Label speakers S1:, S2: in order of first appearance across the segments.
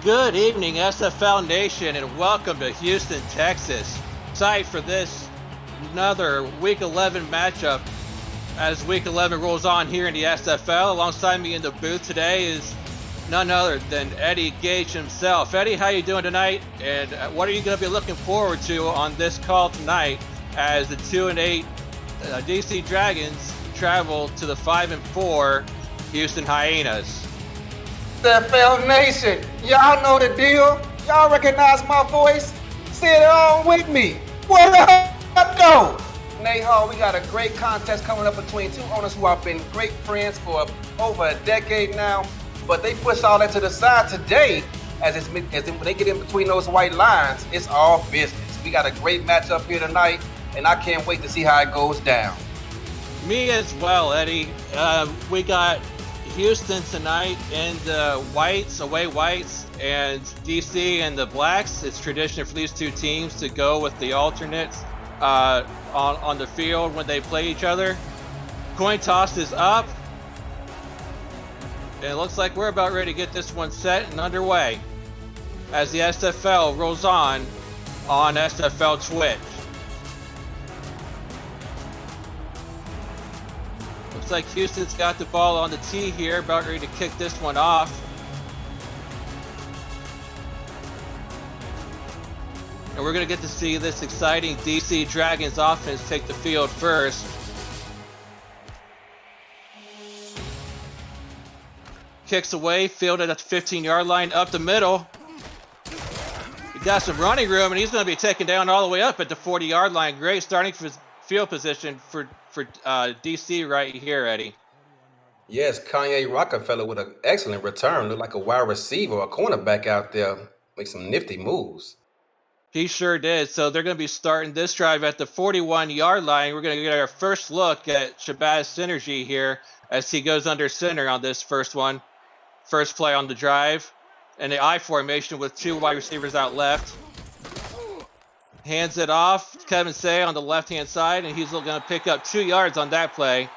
S1: Good evening, SFL Nation, and welcome to Houston, Texas. Excited for this another Week 11 matchup as Week 11 rolls on here in the SFL. Alongside me in the booth today is none other than Eddie Gage himself. Eddie, how you doing tonight? And what are you going to be looking forward to on this call tonight as the 2-8 DC Dragons travel to the 5-4 Houston Hyenas?
S2: SFL Nation, y'all know the deal. Y'all recognize my voice? Say it on with me. What up, though? Nate Hall, we got a great contest coming up between two owners who have been great friends for over a decade now. But they push all that to the side today as when they get in between those white lines, it's all business. We got a great matchup here tonight, and I can't wait to see how it goes down.
S1: Me as well, Eddie. We got Houston tonight in the whites, away whites, and DC and the blacks. It's tradition for these two teams to go with the alternates on the field when they play each other. Coin toss is up, and it looks like we're about ready to get this one set and underway as the SFL rolls on SFL Twitch. Looks like Houston's got the ball on the tee here, about ready to kick this one off. And we're going to get to see this exciting DC Dragons offense take the field first. Kicks away, fielded at the 15-yard line, up the middle. He got some running room, and he's going to be taken down all the way up at the 40-yard line. Great starting field position for DC right here, Eddie.
S2: Yes, Kanye Rockefeller with an excellent return. Looked like a wide receiver, a cornerback out there. Make some nifty moves.
S1: He sure did. So they're going to be starting this drive at the 41-yard line. We're going to get our first look at Shabazz Synergy here as he goes under center on this first one. First play on the drive. And the I formation with two wide receivers out left. Hands it off. Kevin Say on the left-hand side, and he's going to pick up 2 yards on that play.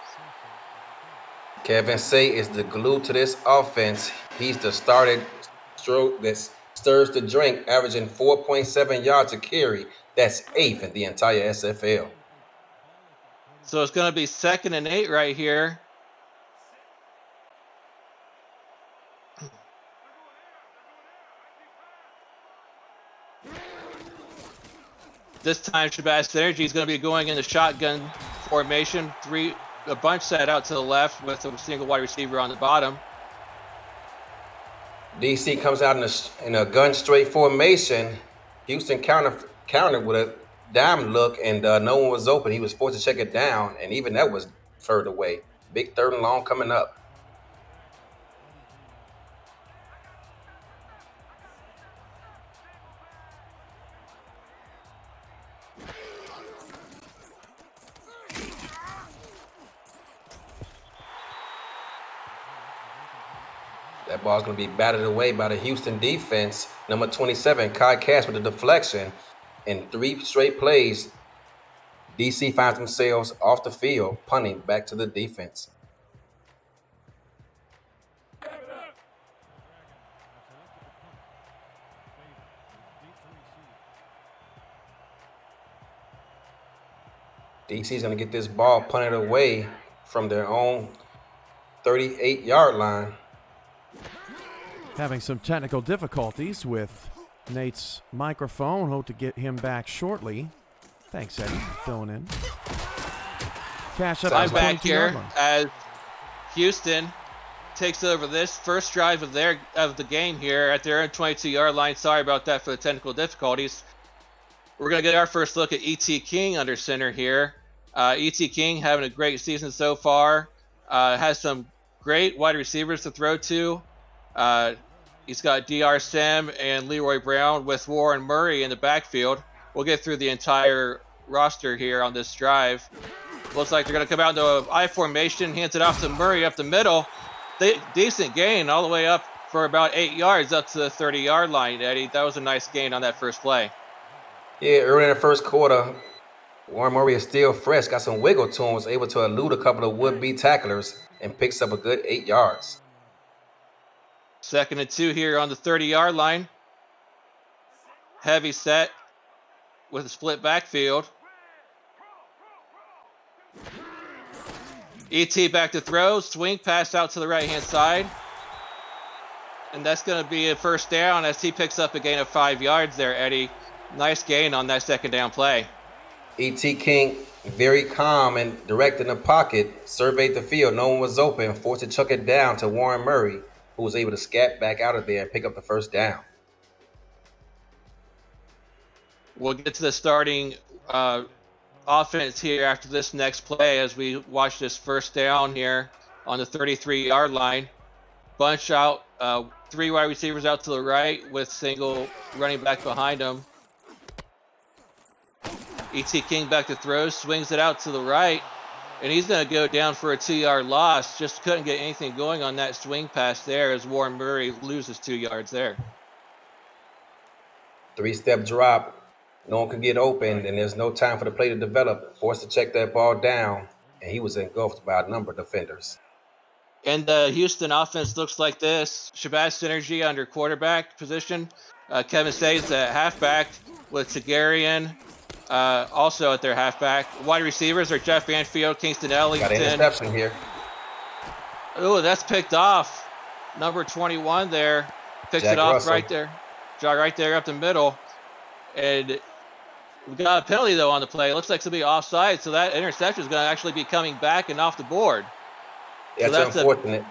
S2: Kevin Say is the glue to this offense. He's the started stroke that stirs the drink, averaging 4.7 yards a carry. That's 8th in the entire SFL.
S1: So it's going to be 2nd and 8 right here. This time, Shabazz Synergy is going to be going in the shotgun formation. A bunch set out to the left with a single wide receiver on the bottom.
S2: DC comes out in a gun straight formation. Houston countered with a dime look, and no one was open. He was forced to check it down, and even that was further away. Big 3rd and long coming up. That ball's going to be batted away by the Houston defense. Number 27, Kai Cash with a deflection. In 3 straight plays, DC finds themselves off the field, punting back to the defense. DC's going to get this ball punted away from their own 38-yard line.
S3: Having some technical difficulties with Nate's microphone. Hope to get him back shortly. Thanks, Eddie, for filling in. Cash up.
S1: I'm back here as Houston takes over this first drive of the game here at their own 22-yard line. Sorry about that for the technical difficulties. We're going to get our first look at E.T. King under center here. E.T. King having a great season so far. Has some great wide receivers to throw to. He's got DR Sim and Leroy Brown with Warren Murray in the backfield. We'll get through the entire roster here on this drive. Looks like they're going to come out into an I formation, hands it off to Murray up the middle. Decent gain all the way up for about 8 yards up to the 30-yard line, Eddie. That was a nice gain on that first play.
S2: Yeah, early in the first quarter, Warren Murray is still fresh, got some wiggle to him, was able to elude a couple of would-be tacklers and picks up a good 8 yards.
S1: 2nd and 2 here on the 30-yard line. Heavy set with a split backfield. ET back to throw. Swing pass out to the right-hand side. And that's going to be a first down as he picks up a gain of 5 yards there, Eddie. Nice gain on that 2nd down play.
S2: E.T. King, very calm and direct in the pocket, surveyed the field. No one was open, forced to chuck it down to Warren Murray, who was able to scat back out of there and pick up the first down.
S1: We'll get to the starting offense here after this next play as we watch this first down here on the 33-yard line. Bunch out, 3 wide receivers out to the right with single running back behind them. E.T. King back to throw, swings it out to the right, and he's going to go down for a 2-yard loss. Just couldn't get anything going on that swing pass there as Warren Murray loses 2 yards there.
S2: 3-step drop. No one could get open, and there's no time for the play to develop. Forced to check that ball down, and he was engulfed by a number of defenders.
S1: And the Houston offense looks like this. Shabazz Synergy under quarterback position. Kevin Say's at halfback with Tagarian also at their halfback. Wide receivers are Jeff Banfield, Kingston Ellington.
S2: Got an interception here.
S1: Oh, that's picked off. Number 21 there. Picks
S2: Jack
S1: it off
S2: Russell.
S1: right there. Right there up the middle. And we got a penalty, though, on the play. It looks like it's going to be offside, so that interception is going to actually be coming back and off the board.
S2: That's,
S1: so that's
S2: unfortunate.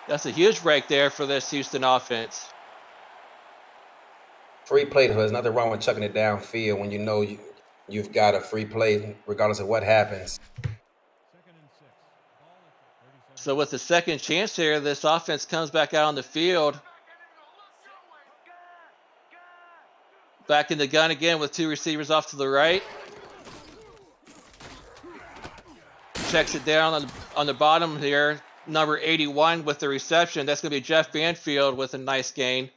S1: That's a huge break there for this Houston offense.
S2: Free play, there's nothing wrong with chucking it downfield when you know you've got a free play, regardless of what happens.
S1: So with the second chance here, this offense comes back out on the field. Back in the gun again with 2 receivers off to the right. Checks it down on the bottom here. Number 81 with the reception. That's going to be Jeff Banfield with a nice gain.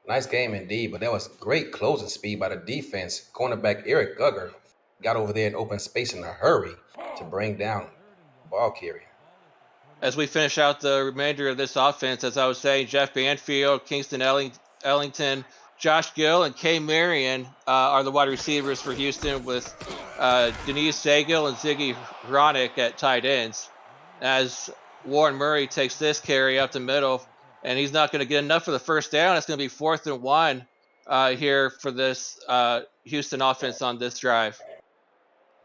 S2: Nice game indeed, but that was great closing speed by the defense. Cornerback Eric Gugger got over there in open space in a hurry to bring down the ball carrier.
S1: As we finish out the remainder of this offense, as I was saying, Jeff Banfield, Kingston Ellington, Josh Gill, and Kay Marion are the wide receivers for Houston with Denise Sagill and Ziggy Hronick at tight ends. As Warren Murray takes this carry up the middle, and he's not going to get enough for the first down. It's going to be 4th and 1 here for this Houston offense on this drive.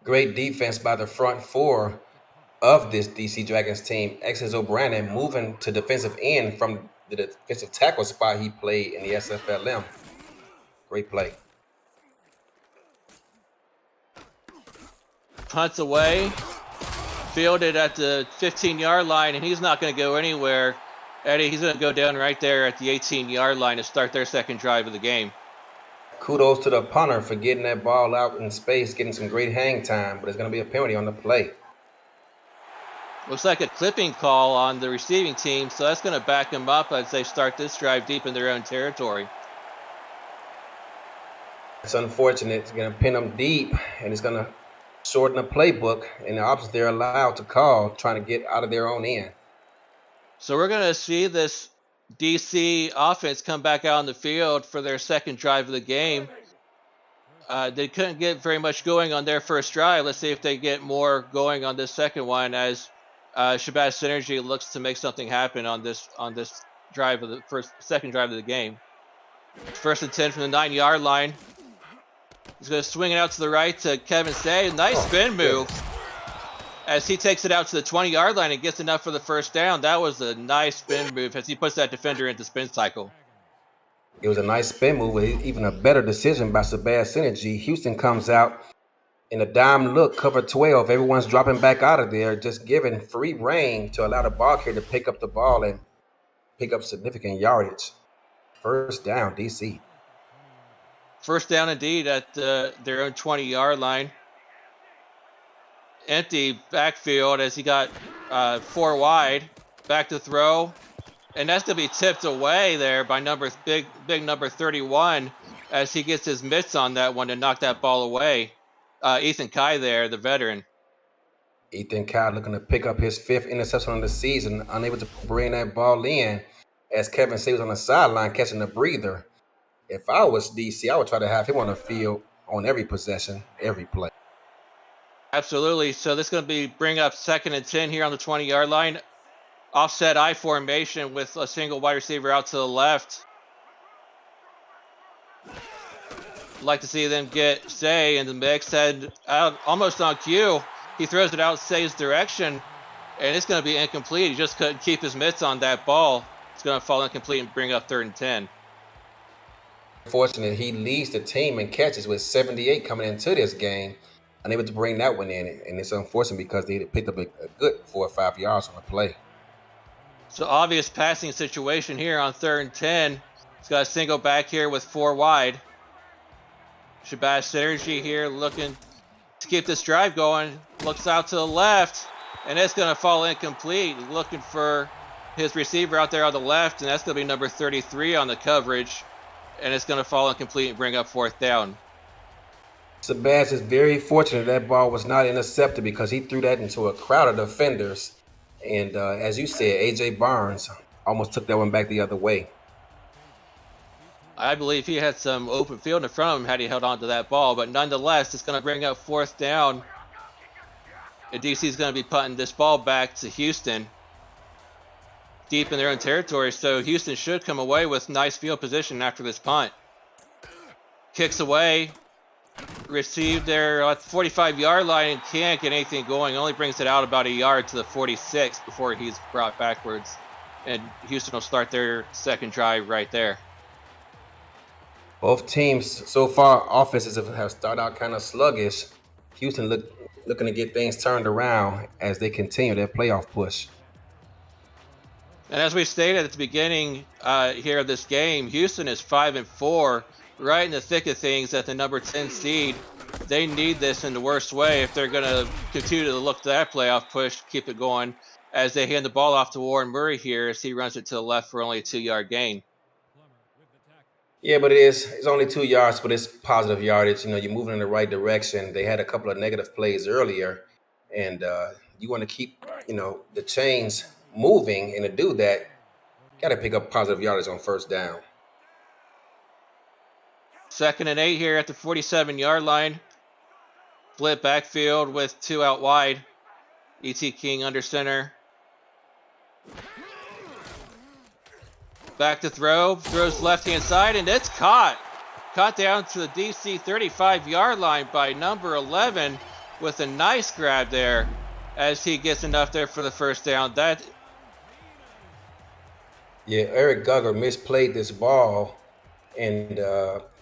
S2: Great defense by the front 4 of this DC Dragons team. Exes O'Brien moving to defensive end from the defensive tackle spot he played in the SFL. Great play.
S1: Punts away, fielded at the 15-yard line, and he's not going to go anywhere. Eddie, he's going to go down right there at the 18-yard line to start their second drive of the game.
S2: Kudos to the punter for getting that ball out in space, getting some great hang time, but there's going to be a penalty on the play.
S1: Looks like a clipping call on the receiving team, so that's going to back them up as they start this drive deep in their own territory.
S2: It's unfortunate. It's going to pin them deep, and it's going to shorten the playbook, and the options they're allowed to call, trying to get out of their own end.
S1: So we're going to see this DC offense come back out on the field for their second drive of the game. They couldn't get very much going on their first drive. Let's see if they get more going on this second one as Shabazz Synergy looks to make something happen on this drive of the second drive of the game. 1st and 10 from the 9-yard line. He's going to swing it out to the right to Kevin Say. Nice spin move as he takes it out to the 20-yard line and gets enough for the first down. That was a nice spin move as he puts that defender into spin cycle.
S2: It was a nice spin move, even a better decision by Shabazz Synergy. Houston comes out in a dime look, cover 12. Everyone's dropping back out of there, just giving free reign to allow the ball carrier to pick up the ball and pick up significant yardage. First down, DC.
S1: First down indeed at their own 20-yard line. Empty backfield as he got 4 wide. Back to throw. And that's going to be tipped away there by big number 31 as he gets his mitts on that one to knock that ball away. Ethan Kai there, the veteran.
S2: Ethan Kyle looking to pick up his 5th interception of the season, unable to bring that ball in as Kevin C was on the sideline catching a breather. If I was DC, I would try to have him on the field on every possession, every play.
S1: Absolutely. So this is going to be bring up 2nd and 10 here on the 20-yard line. Offset I formation with a single wide receiver out to the left. Like to see them get Say in the mix, and out almost on cue, he throws it out Say's direction, and it's going to be incomplete. He just couldn't keep his mitts on that ball. It's going to fall incomplete and bring up 3rd and 10.
S2: Fortunate, he leads the team in catches with 78 coming into this game, unable to bring that one in, and it's unfortunate because they picked up a good 4 or 5 yards on the play.
S1: So obvious passing situation here on 3rd and 10. He's got a single back here with 4 wide. Shabazz Synergy here looking to keep this drive going. Looks out to the left, and it's going to fall incomplete. Looking for his receiver out there on the left, and that's going to be number 33 on the coverage. And it's going to fall incomplete and bring up 4th down.
S2: Shabazz is very fortunate that ball was not intercepted because he threw that into a crowd of defenders. And as you said, A.J. Barnes almost took that one back the other way.
S1: I believe he had some open field in front of him had he held on to that ball, but nonetheless, it's going to bring up 4th down. And DC is going to be punting this ball back to Houston, deep in their own territory, so Houston should come away with nice field position after this punt. Kicks away, received there at the 45-yard line, and can't get anything going. Only brings it out about a yard to the 46 before he's brought backwards. And Houston will start their 2nd drive right there.
S2: Both teams so far, offenses have started out kind of sluggish. Houston looking to get things turned around as they continue their playoff push.
S1: And as we stated at the beginning here of this game, Houston is 5-4, right in the thick of things at the number 10 seed. They need this in the worst way if they're going to continue to look to that playoff push, keep it going, as they hand the ball off to Warren Murray here as he runs it to the left for only a 2-yard gain.
S2: Yeah, but it's only 2 yards, but it's positive yardage. You know, you're moving in the right direction. They had a couple of negative plays earlier, and you want to keep, the chains moving, and to do that, got to pick up positive yardage on 1st down.
S1: 2nd and 8 here at the 47-yard line. Split backfield with 2 out wide. E.T. King under center. Back to throw. Throws left-hand side, and it's caught. Caught down to the DC 35-yard line by number 11 with a nice grab there as he gets enough there for the 1st down.
S2: Yeah, Eric Gugger misplayed this ball, and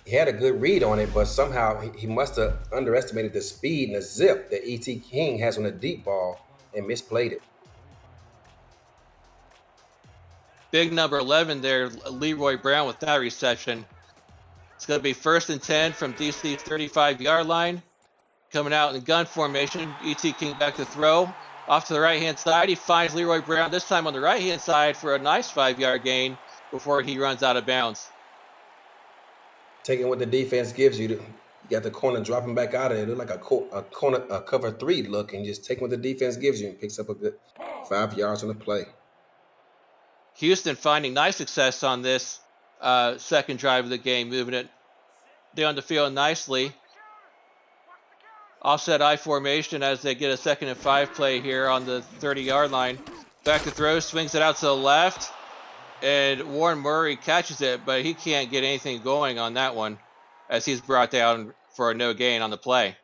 S2: he had a good read on it, but somehow he must have underestimated the speed and the zip that E.T. King has on a deep ball and misplayed it.
S1: Big number 11 there, Leroy Brown with that reception. It's going to be 1st and 10 from DC's 35-yard line. Coming out in gun formation, E.T. King back to throw. Off to the right-hand side, he finds Leroy Brown, this time on the right-hand side for a nice 5-yard gain before he runs out of bounds.
S2: Taking what the defense gives you, you got the corner dropping back out of it. It look like a cover 3 look, and just taking what the defense gives you and picks up a good 5 yards on the play.
S1: Houston finding nice success on this 2nd drive of the game, moving it down the field nicely. Offset I formation as they get a 2nd and 5 play here on the 30-yard line. Back to throw, swings it out to the left, and Warren Murray catches it, but he can't get anything going on that one as he's brought down for a no gain on the play.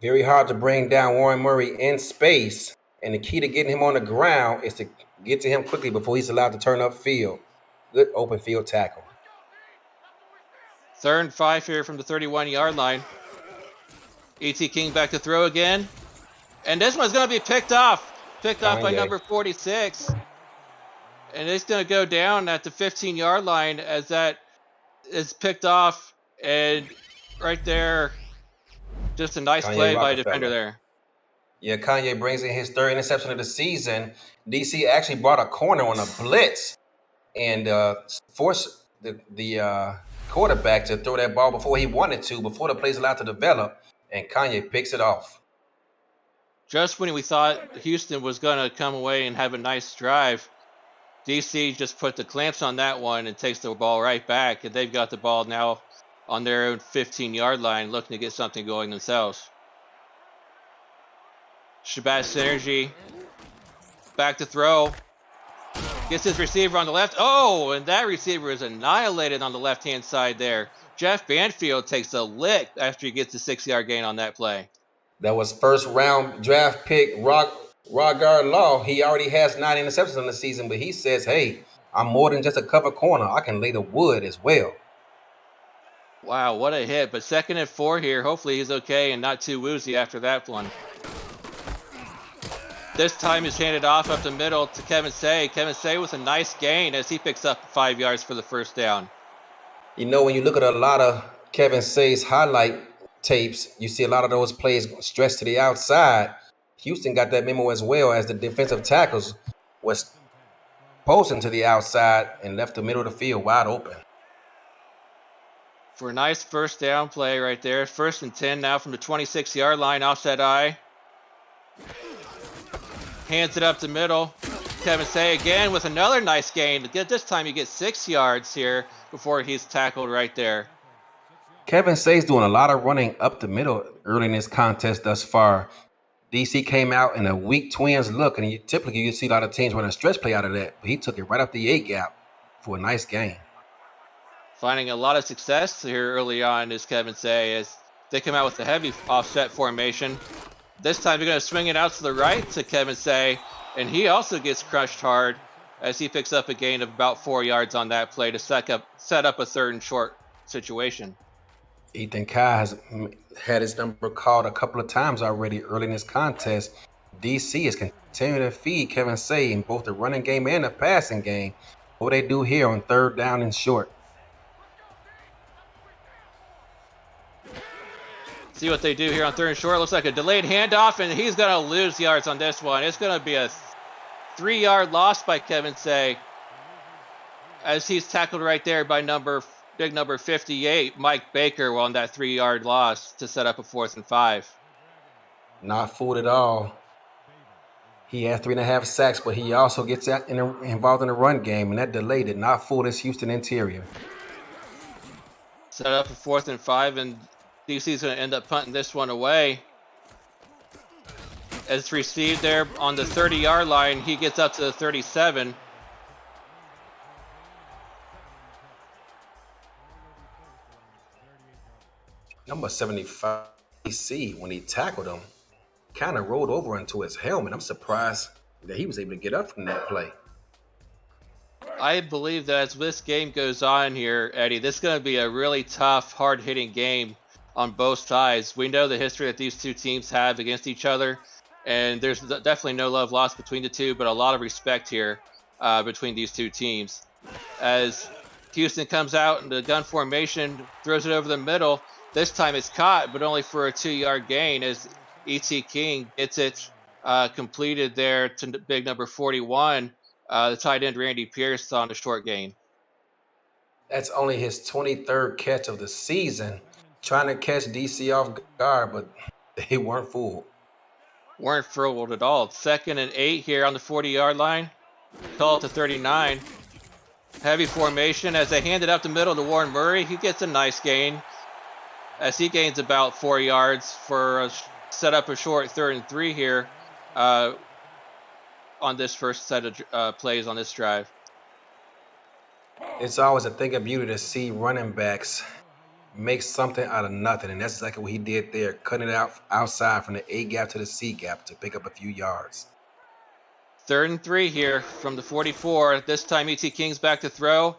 S2: Very hard to bring down Warren Murray in space, and the key to getting him on the ground is to get to him quickly before he's allowed to turn upfield. Good open field tackle.
S1: 3rd and 5 here from the 31-yard line. E.T. King back to throw again. And this one's going to be picked off. Picked off by number 46. And it's going to go down at the 15-yard line as that is picked off. And right there, just a nice play by a defender there.
S2: Yeah, Kanye brings in his 3rd interception of the season. DC actually brought a corner on a blitz and forced the quarterback to throw that ball before he wanted to, before the play's allowed to develop, and Kanye picks it off.
S1: Just when we thought Houston was going to come away and have a nice drive, DC just put the clamps on that one and takes the ball right back, and they've got the ball now on their own 15-yard line looking to get something going themselves. Shabazz Synergy back to throw. Gets his receiver on the left. Oh, and that receiver is annihilated on the left-hand side there. Jeff Banfield takes a lick after he gets a 6-yard gain on that play.
S2: That was first round draft pick Rodgard Law. He already has 9 interceptions in the season, but he says, hey, I'm more than just a cover corner. I can lay the wood as well.
S1: Wow, what a hit. But 2nd and 4 here. Hopefully he's okay and not too woozy after that one. This time he's handed off up the middle to Kevin Say. Kevin Say with a nice gain as he picks up 5 yards for the first down.
S2: You know, when you look at a lot of Kevin Say's highlight tapes, you see a lot of those plays stretched to the outside. Houston got that memo as well, as the defensive tackles was posting to the outside and left the middle of the field wide open.
S1: For a nice first down play right there. 1st and 10 now from the 26-yard line, offset eye. Hands it up the middle. Kevin Say again with another nice gain. This time you get 6 yards here before he's tackled right there.
S2: Kevin Say's doing a lot of running up the middle early in this contest thus far. DC came out in a weak twins look, and typically you see a lot of teams run a stretch play out of that, but he took it right up the A gap for a nice gain.
S1: Finding a lot of success here early on is Kevin Say as they come out with the heavy offset formation. This time they're going to swing it out to the right to Kevin Say, and he also gets crushed hard as he picks up a gain of about 4 yards on that play to set up a 3rd and short situation.
S2: Ethan Kai has had his number called a couple of times already early in this contest. DC is continuing to feed Kevin Say in both the running game and the passing game. What they do here on 3rd down and short.
S1: See what they do here on 3rd and short. Looks like a delayed handoff, and he's going to lose yards on this one. It's going to be a 3-yard loss by Kevin Say as he's tackled right there by big number 58, Mike Baker, on that 3-yard loss to set up a 4th and 5.
S2: Not fooled at all. He has 3.5 sacks, but he also gets involved in the run game, and that delay did not fool this Houston interior.
S1: Set up a 4th and 5, and DC's going to end up punting this one away. As it's received there on the 30-yard line, he gets up to the 37.
S2: Number 75, DC, when he tackled him, kind of rolled over into his helmet. I'm surprised that he was able to get up from that play.
S1: I believe that as this game goes on here, Eddie, this is going to be a really tough, hard-hitting game on both sides. We know the history that these two teams have against each other, and there's definitely no love lost between the two, but a lot of respect here between these two teams. As Houston comes out in the gun formation, throws it over the middle. This time it's caught, but only for a 2-yard gain as E.T. King gets it completed there to big number 41, the tight end Randy Pierce on a short gain.
S2: That's only his 23rd catch of the season. Trying to catch DC off guard, but they weren't fooled.
S1: Weren't fooled at all. 2nd and 8 here on the 40-yard line. Call it to 39. Heavy formation as they hand it up the middle to Warren Murray. He gets a nice gain as he gains about 4 yards for set up a short 3rd and 3 here on this first set of plays on this drive.
S2: It's always a thing of beauty to see running backs make something out of nothing, and that's exactly what he did there, cutting it outside from the A gap to the C gap to pick up a few yards.
S1: 3rd and 3 here from the 44. This time E.T. King's back to throw.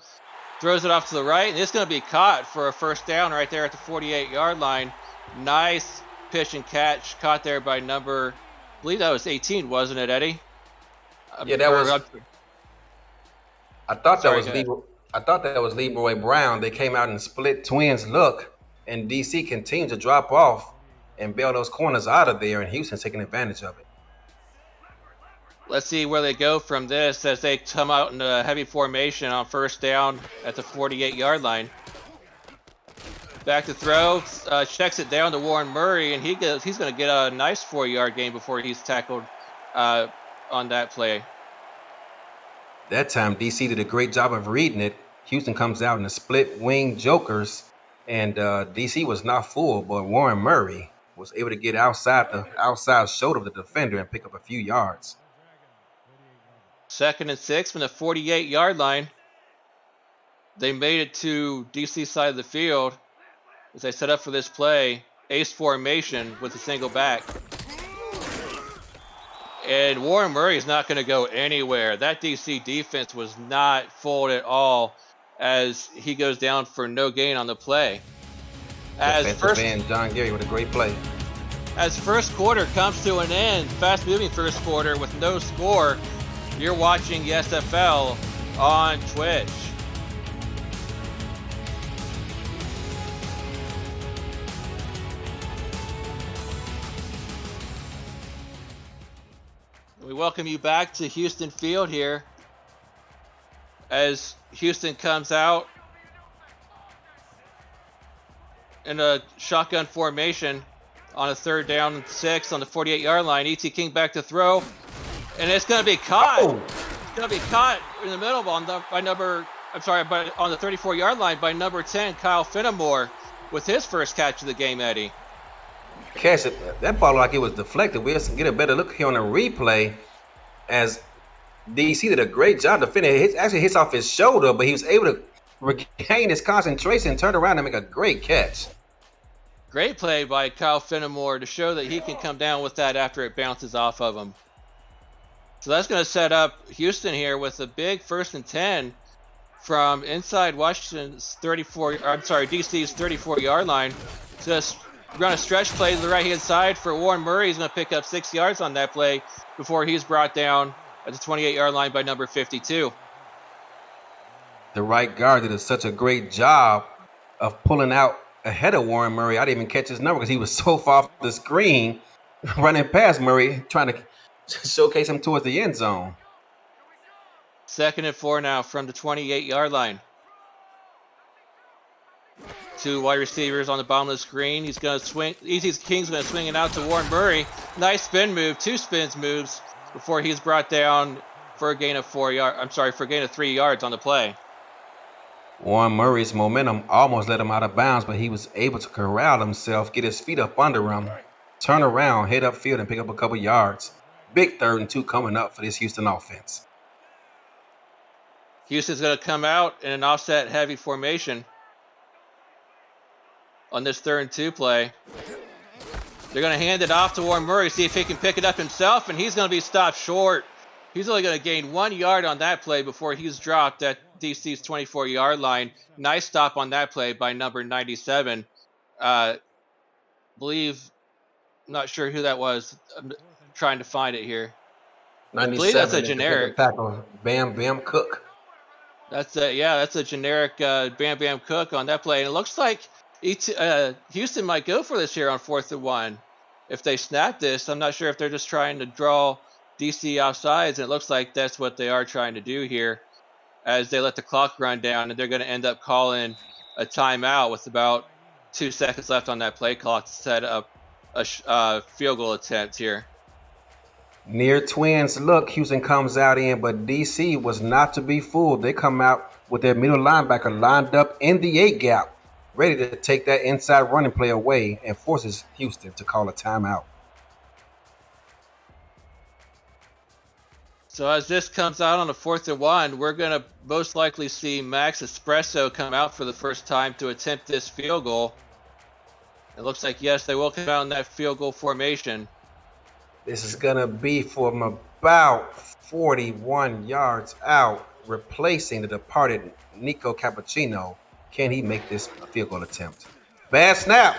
S1: Throws it off to the right, and it's going to be caught for a first down right there at the 48-yard line. Nice pitch and catch caught there by number, I believe that was 18, wasn't it, Eddie?
S2: Yeah, that was. I thought that was Leroy Brown. They came out in split twins look, and DC continued to drop off and bail those corners out of there, and Houston's taking advantage of it.
S1: Let's see where they go from this as they come out in a heavy formation on first down at the 48-yard line. Back to throw, checks it down to Warren Murray, and he's going to get a nice 4-yard gain before he's tackled on that play.
S2: That time, DC did a great job of reading it. Houston comes out in the split wing jokers, and DC was not fooled, but Warren Murray was able to get outside the outside shoulder of the defender and pick up a few yards.
S1: 2nd and 6 from the 48-yard line. They made it to DC side of the field as they set up for this play. Ace formation with a single back. And Warren Murray is not going to go anywhere. That DC defense was not fooled at all as he goes down for no gain on the play.
S2: As first end, John Gary with a great play.
S1: As first quarter comes to an end, fast-moving first quarter with no score, you're watching the SFL on Twitch. We welcome you back to Houston Field here as Houston comes out in a shotgun formation on a 3rd down and 6 on the 48-yard line. E.T. King back to throw, and it's going to be caught. Oh. It's going to be caught in the middle on the on the 34-yard line by number 10, Kyle Fenimore, with his first catch of the game, Eddie.
S2: Catch it. That ball like it was deflected. We'll get a better look here on the replay as DC did a great job defending. It actually hits off his shoulder, but he was able to regain his concentration, turn around, and make a great catch.
S1: Great play by Kyle Fenimore to show that he can come down with that after it bounces off of him. So that's going to set up Houston here with a big 1st and 10 from inside DC's 34-yard line. Just run a stretch play to the right-hand side for Warren Murray. He's going to pick up 6 yards on that play before he's brought down at the 28-yard line by number 52.
S2: The right guard did such a great job of pulling out ahead of Warren Murray. I didn't even catch his number because he was so far off the screen running past Murray, trying to showcase him towards the end zone.
S1: 2nd and 4 now from the 28-yard line. 2 wide receivers on the bottom of the screen. He's going to swing. E.T. King's going to swing it out to Warren Murray. Nice spin move. 2 spins moves before he's brought down for a gain of 3 yards on the play.
S2: Warren Murray's momentum almost let him out of bounds, but he was able to corral himself, get his feet up under him, turn around, head upfield, and pick up a couple yards. Big 3rd and 2 coming up for this Houston offense.
S1: Houston's going to come out in an offset heavy formation on this 3rd and 2 play. They're going to hand it off to Warren Murray, see if he can pick it up himself, and he's going to be stopped short. He's only going to gain 1 yard on that play before he's dropped at DC's 24-yard line. Nice stop on that play by number 97. Not sure who that was. I'm trying to find it here. I believe that's a generic.
S2: Bam Cook.
S1: That's a generic Bam Cook on that play. And it looks like Houston might go for this here on 4th and 1. If they snap this, I'm not sure if they're just trying to draw DC offsides, and it looks like that's what they are trying to do here as they let the clock run down, and they're going to end up calling a timeout with about 2 seconds left on that play clock to set up a field goal attempt here.
S2: Near twins look, Houston comes out in, but DC was not to be fooled. They come out with their middle linebacker lined up in the 8 gap, ready to take that inside running play away, and forces Houston to call a timeout.
S1: So as this comes out on a 4th and 1, we're going to most likely see Max Espresso come out for the first time to attempt this field goal. It looks like, yes, they will come out in that field goal formation.
S2: This is going to be from about 41 yards out, replacing the departed Nico Cappuccino. Can he make this field goal attempt? Bad snap.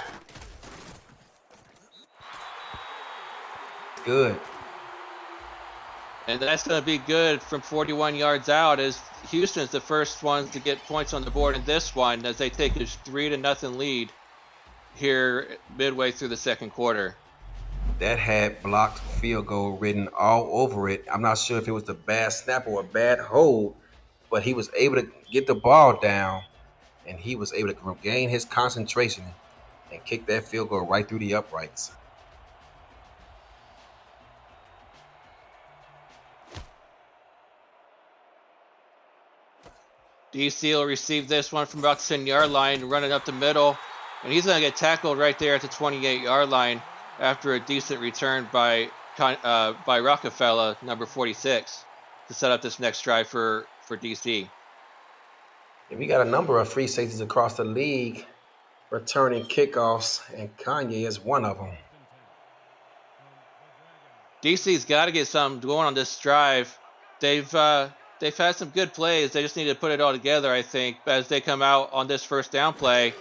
S2: Good.
S1: And that's going to be good from 41 yards out as Houston's the first ones to get points on the board in this one as they take a 3-0 lead here midway through the 2nd quarter.
S2: That had blocked field goal written all over it. I'm not sure if it was a bad snap or a bad hold, but he was able to get the ball down and he was able to regain his concentration and kick that field goal right through the uprights.
S1: DC will receive this one from about the 10-yard line, running up the middle, and he's going to get tackled right there at the 28-yard line after a decent return by Rockefeller, number 46, to set up this next drive for DC.
S2: And we got a number of free safeties across the league returning kickoffs, and Kanye is one of them.
S1: DC's got to get something going on this drive. They've had some good plays. They just need to put it all together, I think, as they come out on this first down play.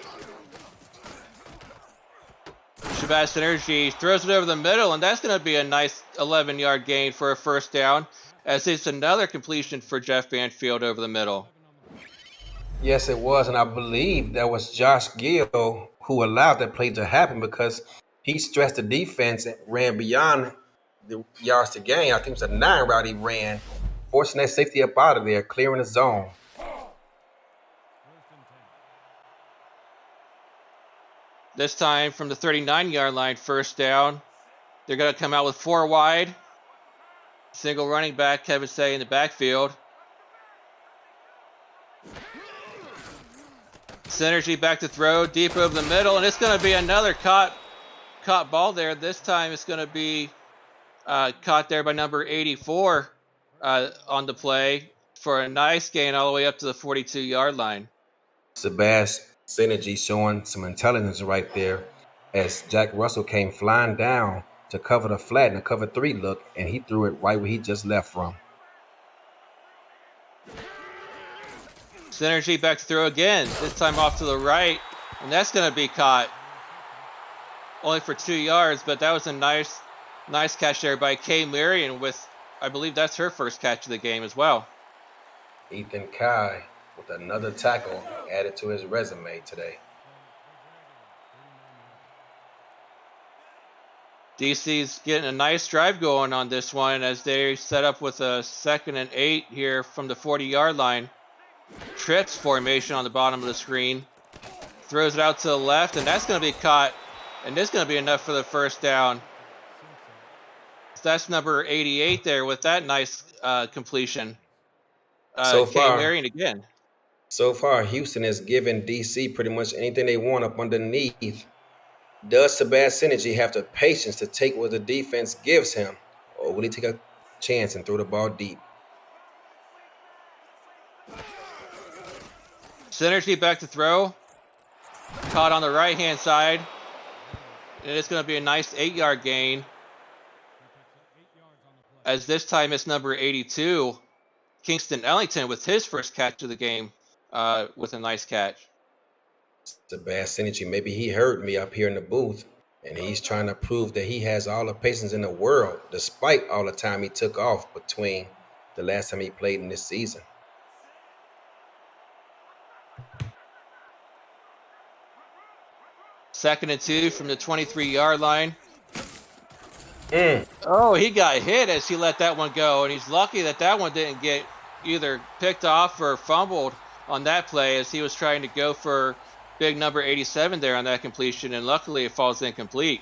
S1: Shabazz Synergy throws it over the middle, and that's going to be a nice 11-yard gain for a first down, as it's another completion for Jeff Banfield over the middle.
S2: Yes, it was, and I believe that was Josh Gill who allowed that play to happen because he stressed the defense and ran beyond the yards to gain. I think it was a 9 route he ran, forcing that safety up out of there, clearing the zone.
S1: This time from the 39-yard line, first down. They're going to come out with 4 wide. Single running back, Kevin Say in the backfield. Synergy back to throw, deep over the middle, and it's going to be another caught ball there. This time it's going to be caught there by number 84 on the play for a nice gain all the way up to the 42-yard line.
S2: Shabazz Synergy showing some intelligence right there as Jack Russell came flying down to cover the flat and a cover 3 look, and he threw it right where he just left from.
S1: Synergy back to throw again, this time off to the right, and that's going to be caught. Only for 2 yards, but that was a nice catch there by Kay Marion with, I believe that's her first catch of the game as well.
S2: Ethan Kai with another tackle added to his resume today.
S1: DC's getting a nice drive going on this one as they set up with a 2nd and 8 here from the 40-yard line. Trips formation on the bottom of the screen. Throws it out to the left, and that's going to be caught. And this is going to be enough for the first down. So that's number 88 there with that nice completion. Kay Marion again.
S2: So far, Houston has given DC pretty much anything they want up underneath. Does Shabazz Synergy have the patience to take what the defense gives him, or will he take a chance and throw the ball deep?
S1: Synergy back to throw. Caught on the right-hand side. And it's going to be a nice 8-yard gain. As this time it's number 82, Kingston Ellington with his first catch of the game with a nice catch.
S2: Shabazz Synergy, maybe he heard me up here in the booth, and he's trying to prove that he has all the patience in the world, despite all the time he took off between the last time he played in this season.
S1: Second and 2 from the 23-yard line. Oh, he got hit as he let that one go, and he's lucky that one didn't get either picked off or fumbled on that play as he was trying to go for big number 87 there on that completion, and luckily it falls incomplete.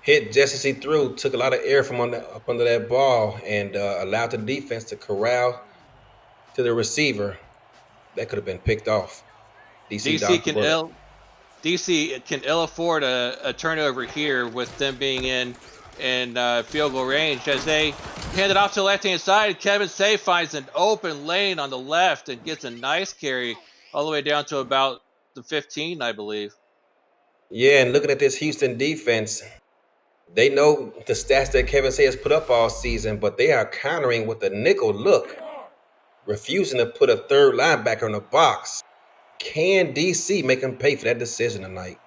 S2: Hit just as he threw, took a lot of air from up under that ball and allowed the defense to corral to the receiver. That could have been picked off. DC can
S1: ill afford a turnover here with them being in field goal range as they hand it off to the left-hand side. Kevin Say finds an open lane on the left and gets a nice carry all the way down to about the 15, I believe.
S2: Yeah, and looking at this Houston defense, they know the stats that Kevin Say has put up all season, but they are countering with a nickel look, refusing to put a third linebacker in the box. Can DC make him pay for that decision tonight?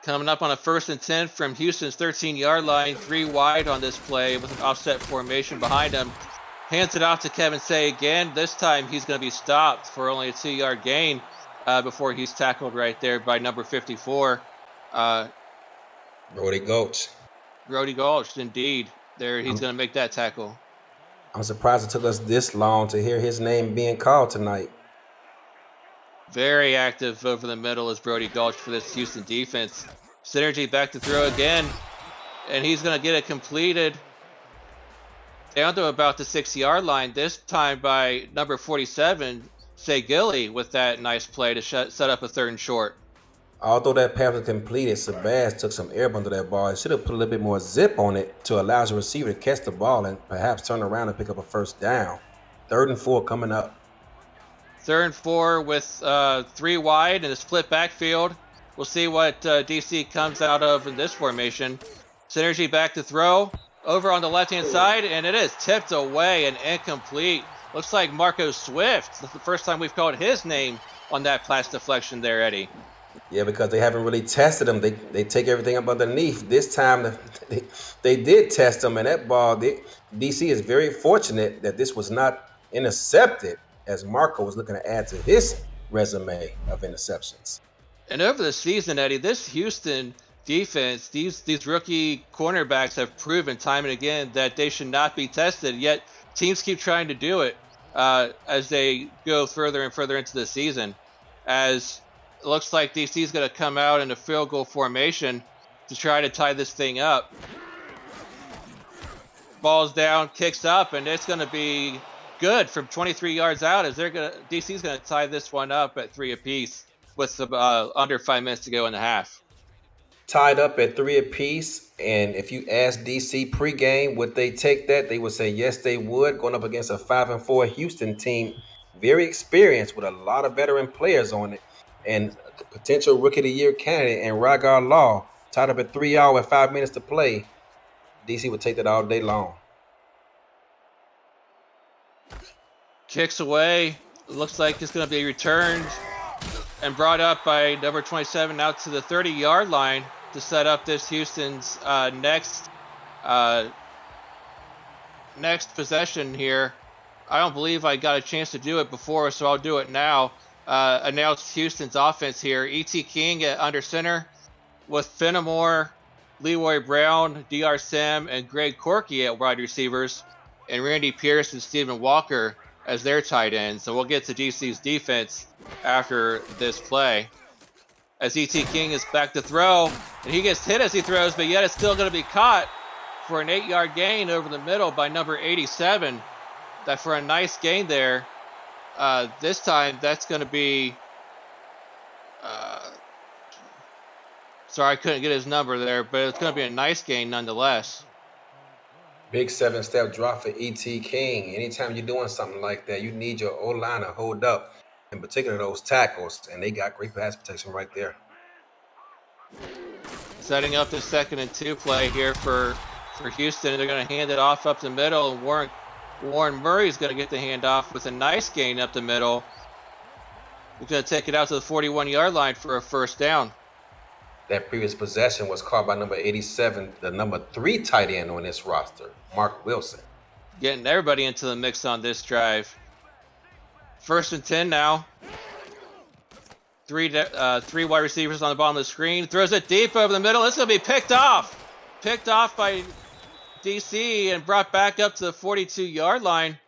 S1: Coming up on a 1st and 10 from Houston's 13-yard line, 3 wide on this play with an offset formation behind him. Hands it off to Kevin Say again. This time he's going to be stopped for only a 2-yard gain before he's tackled right there by number 54.
S2: Brody Gulch.
S1: Brody Gulch, indeed. There, he's going to make that tackle.
S2: I'm surprised it took us this long to hear his name being called tonight.
S1: Very active over the middle is Brody Gulch for this Houston defense. Synergy back to throw again, and he's going to get it completed down to about the 6-yard line, this time by number 47, Shea Gilly, with that nice play to set up a 3rd and short.
S2: Although that pass was completed, Sabaz took some air under that ball. He should have put a little bit more zip on it to allow his receiver to catch the ball and perhaps turn around and pick up a 1st down. 3rd and 4 coming up.
S1: 3rd and 4 with 3 wide and a split backfield. We'll see what DC comes out of in this formation. Synergy back to throw over on the left-hand side, and it is tipped away and incomplete. Looks like Marco Swift. That's the first time we've called his name on that pass deflection there, Eddie.
S2: Yeah, because they haven't really tested him. They take everything up underneath. This time they did test him, and that ball, DC is very fortunate that this was not intercepted, as Marco was looking to add to his resume of interceptions.
S1: And over the season, Eddie, this Houston defense, these rookie cornerbacks have proven time and again that they should not be tested, yet teams keep trying to do it as they go further and further into the season. As it looks like DC is going to come out in a field goal formation to try to tie this thing up. Ball's down, kicks up, and it's going to be good from 23 yards out as DC's going to tie this one up at 3 apiece with under 5 minutes to go in the half.
S2: Tied up at 3 apiece, and if you ask DC pregame, would they take that? They would say yes, they would. Going up against a 5-4 Houston team, very experienced with a lot of veteran players on it, and a potential Rookie of the Year candidate and Rygar Law, tied up at 3-all with 5 minutes to play. DC would take that all day long.
S1: Kicks away. Looks like it's going to be returned and brought up by number 27 out to the 30-yard line to set up this Houston's next possession here. I don't believe I got a chance to do it before, so I'll do it now. Announced Houston's offense here. E.T. King at under center with Fenimore, Leroy Brown, D.R. Sim, and Greg Corky at wide receivers, and Randy Pierce and Stephen Walker as their tight ends. So we'll get to DC's defense after this play. As E.T. King is back to throw, and he gets hit as he throws, but yet it's still going to be caught for an 8-yard gain over the middle by number 87. That for a nice gain there. This time, that's going to be... sorry, I couldn't get his number there, but it's going to be a nice gain nonetheless.
S2: Big 7-step drop for E.T. King. Anytime you're doing something like that, you need your O-line to hold up, in particular those tackles, and they got great pass protection right there.
S1: Setting up the 2nd and 2 play here for Houston. They're going to hand it off up the middle, and Warren Murray's going to get the handoff with a nice gain up the middle. He's going to take it out to the 41-yard line for a 1st down.
S2: That previous possession was called by number 87, the number 3 tight end on this roster, Mark Wilson.
S1: Getting everybody into the mix on this drive. 1st and 10 now. Three wide receivers on the bottom of the screen. Throws it deep over the middle. It's going to be picked off. Picked off by DC and brought back up to the 42-yard line.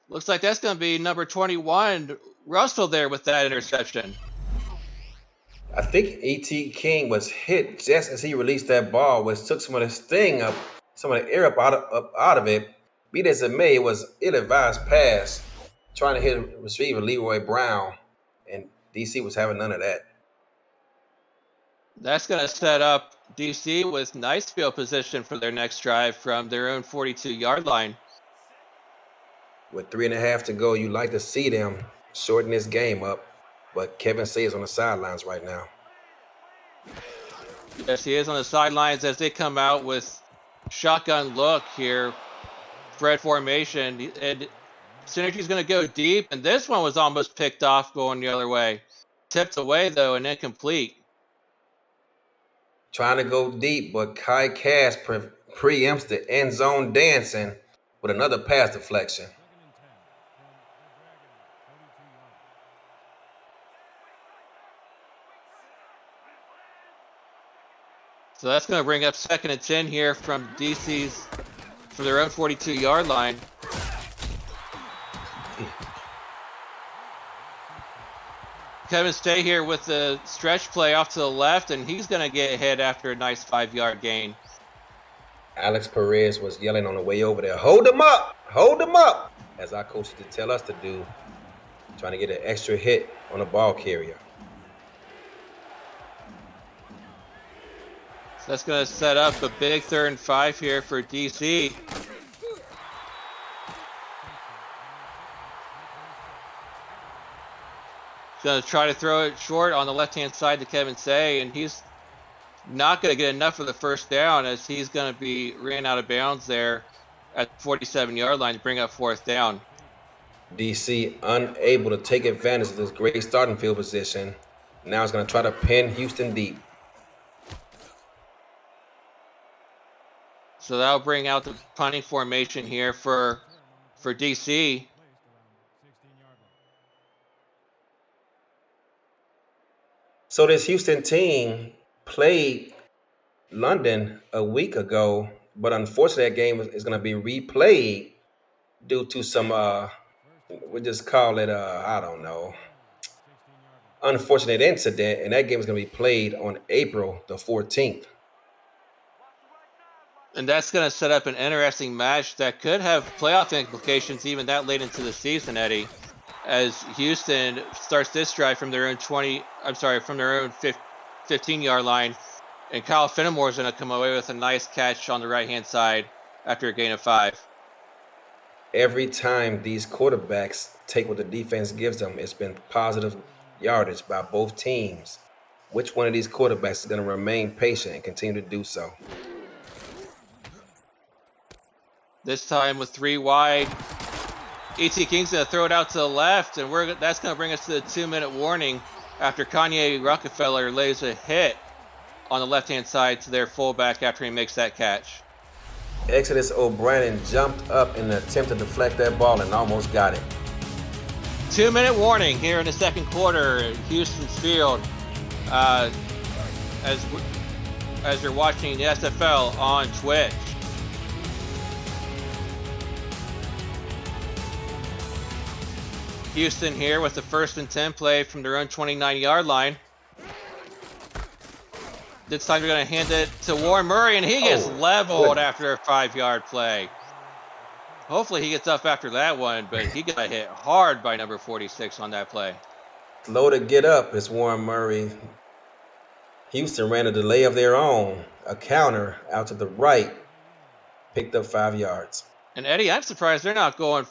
S1: Looks like that's going to be number 21, Russell, there with that interception.
S2: I think E.T. King was hit just as he released that ball, which took some of the sting up, some of the air up out of it. Be that as it may, it was ill-advised pass, trying to hit receiver Leroy Brown, and DC was having none of that.
S1: That's going to set up DC with nice field position for their next drive from their own 42-yard line.
S2: With 3.5 to go, you like to see them shorten this game up, but Kevin Say is on the sidelines right now.
S1: Yes, he is on the sidelines as they come out with shotgun look here. Spread formation, and Synergy's going to go deep, and this one was almost picked off going the other way. Tipped away, though, and incomplete.
S2: Trying to go deep, but Kai Cass preempts the end zone dancing with another pass deflection.
S1: So that's going to bring up 2nd and 10 here from DC's from their own 42-yard line. Kevin stay here with the stretch play off to the left, and he's going to get hit after a nice 5-yard gain.
S2: Alex Perez was yelling on the way over there, hold him up, as our coaches did tell us to do, trying to get an extra hit on a ball carrier.
S1: So that's going to set up a big 3rd and 5 here for DC. Going to try to throw it short on the left-hand side to Kevin Say, and he's not going to get enough for the first down, as he's going to be ran out of bounds there at the 47-yard line to bring up 4th down.
S2: DC unable to take advantage of this great starting field position. Now he's going to try to pin Houston deep.
S1: So that'll bring out the punting formation here for DC.
S2: So this Houston team played London a week ago, but unfortunately that game is going to be replayed due to some, we just call it, I don't know, unfortunate incident, and that game is going to be played on April the 14th.
S1: And that's going to set up an interesting match that could have playoff implications even that late into the season, Eddie, as Houston starts this drive from their own 15-yard line, and Kyle Fenimore is going to come away with a nice catch on the right-hand side after a gain of 5.
S2: Every time these quarterbacks take what the defense gives them, it's been positive yardage by both teams. Which one of these quarterbacks is going to remain patient and continue to do so?
S1: This time with 3 wide. E.T. King's going to throw it out to the left, and that's going to bring us to the 2-minute warning after Kanye Rockefeller lays a hit on the left-hand side to their fullback after he makes that catch.
S2: Exodus O'Brien jumped up in an attempt to deflect that ball and almost got it.
S1: 2-minute warning here in the second quarter at Houston's field, as you're watching the SFL on Twitch. Houston here with the 1st and 10 play from their own 29-yard line. This time they're going to hand it to Warren Murray, and he gets leveled after a 5-yard play. Hopefully he gets up after that one, but he got hit hard by number 46 on that play.
S2: Slow to get up is Warren Murray. Houston ran a delay of their own, a counter out to the right, picked up 5 yards.
S1: And Eddie, I'm surprised they're not going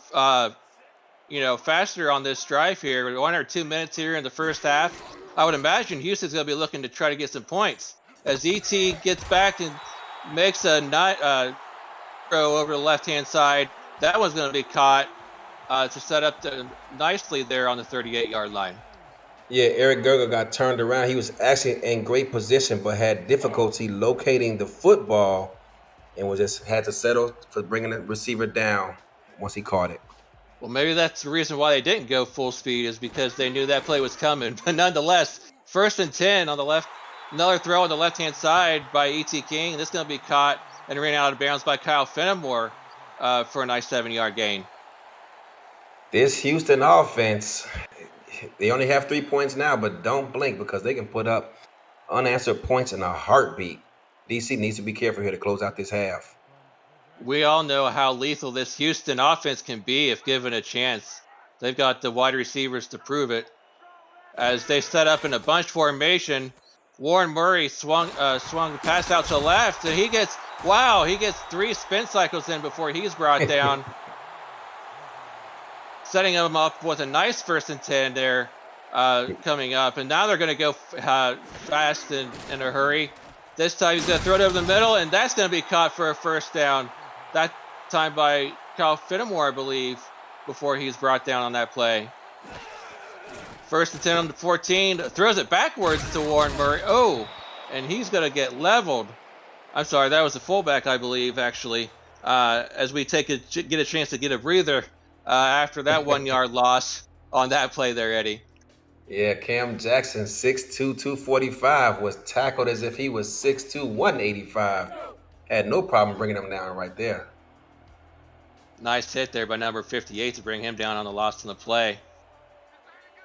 S1: faster on this drive here. 1 or 2 minutes here in the first half. I would imagine Houston's going to be looking to try to get some points. As E.T. gets back and makes a throw over the left-hand side, that one's going to be caught to set up nicely there on the 38-yard line.
S2: Yeah, Eric Gerger got turned around. He was actually in great position, but had difficulty locating the football and had to settle for bringing the receiver down once he caught it.
S1: Well, maybe that's the reason why they didn't go full speed, is because they knew that play was coming. But nonetheless, 1st and 10 on the left. Another throw on the left-hand side by E.T. King. This is going to be caught and ran out of bounds by Kyle Fenimore for a nice 7-yard gain.
S2: This Houston offense, they only have 3 points now, but don't blink because they can put up unanswered points in a heartbeat. DC needs to be careful here to close out this half.
S1: We all know how lethal this Houston offense can be if given a chance. They've got the wide receivers to prove it. As they set up in a bunch formation, Warren Murray swung the pass out to the left, and he gets 3 spin cycles in before he's brought down. Setting him up with a nice 1st and 10 there coming up. And now they're going to go fast and in a hurry. This time he's going to throw it over the middle, and that's going to be caught for a 1st down. That time by Kyle Fenimore, I believe, before he's brought down on that play. 1st and 10 on the 14. Throws it backwards to Warren Murray. Oh, and he's going to get leveled. I'm sorry, that was the fullback, I believe, actually. As we get a chance to get a breather after that 1-yard loss on that play there, Eddie.
S2: Yeah, Cam Jackson, 6'2", 245, was tackled as if he was 6'2", 185. Had no problem bringing him down right there.
S1: Nice hit there by number 58 to bring him down on the loss on the play.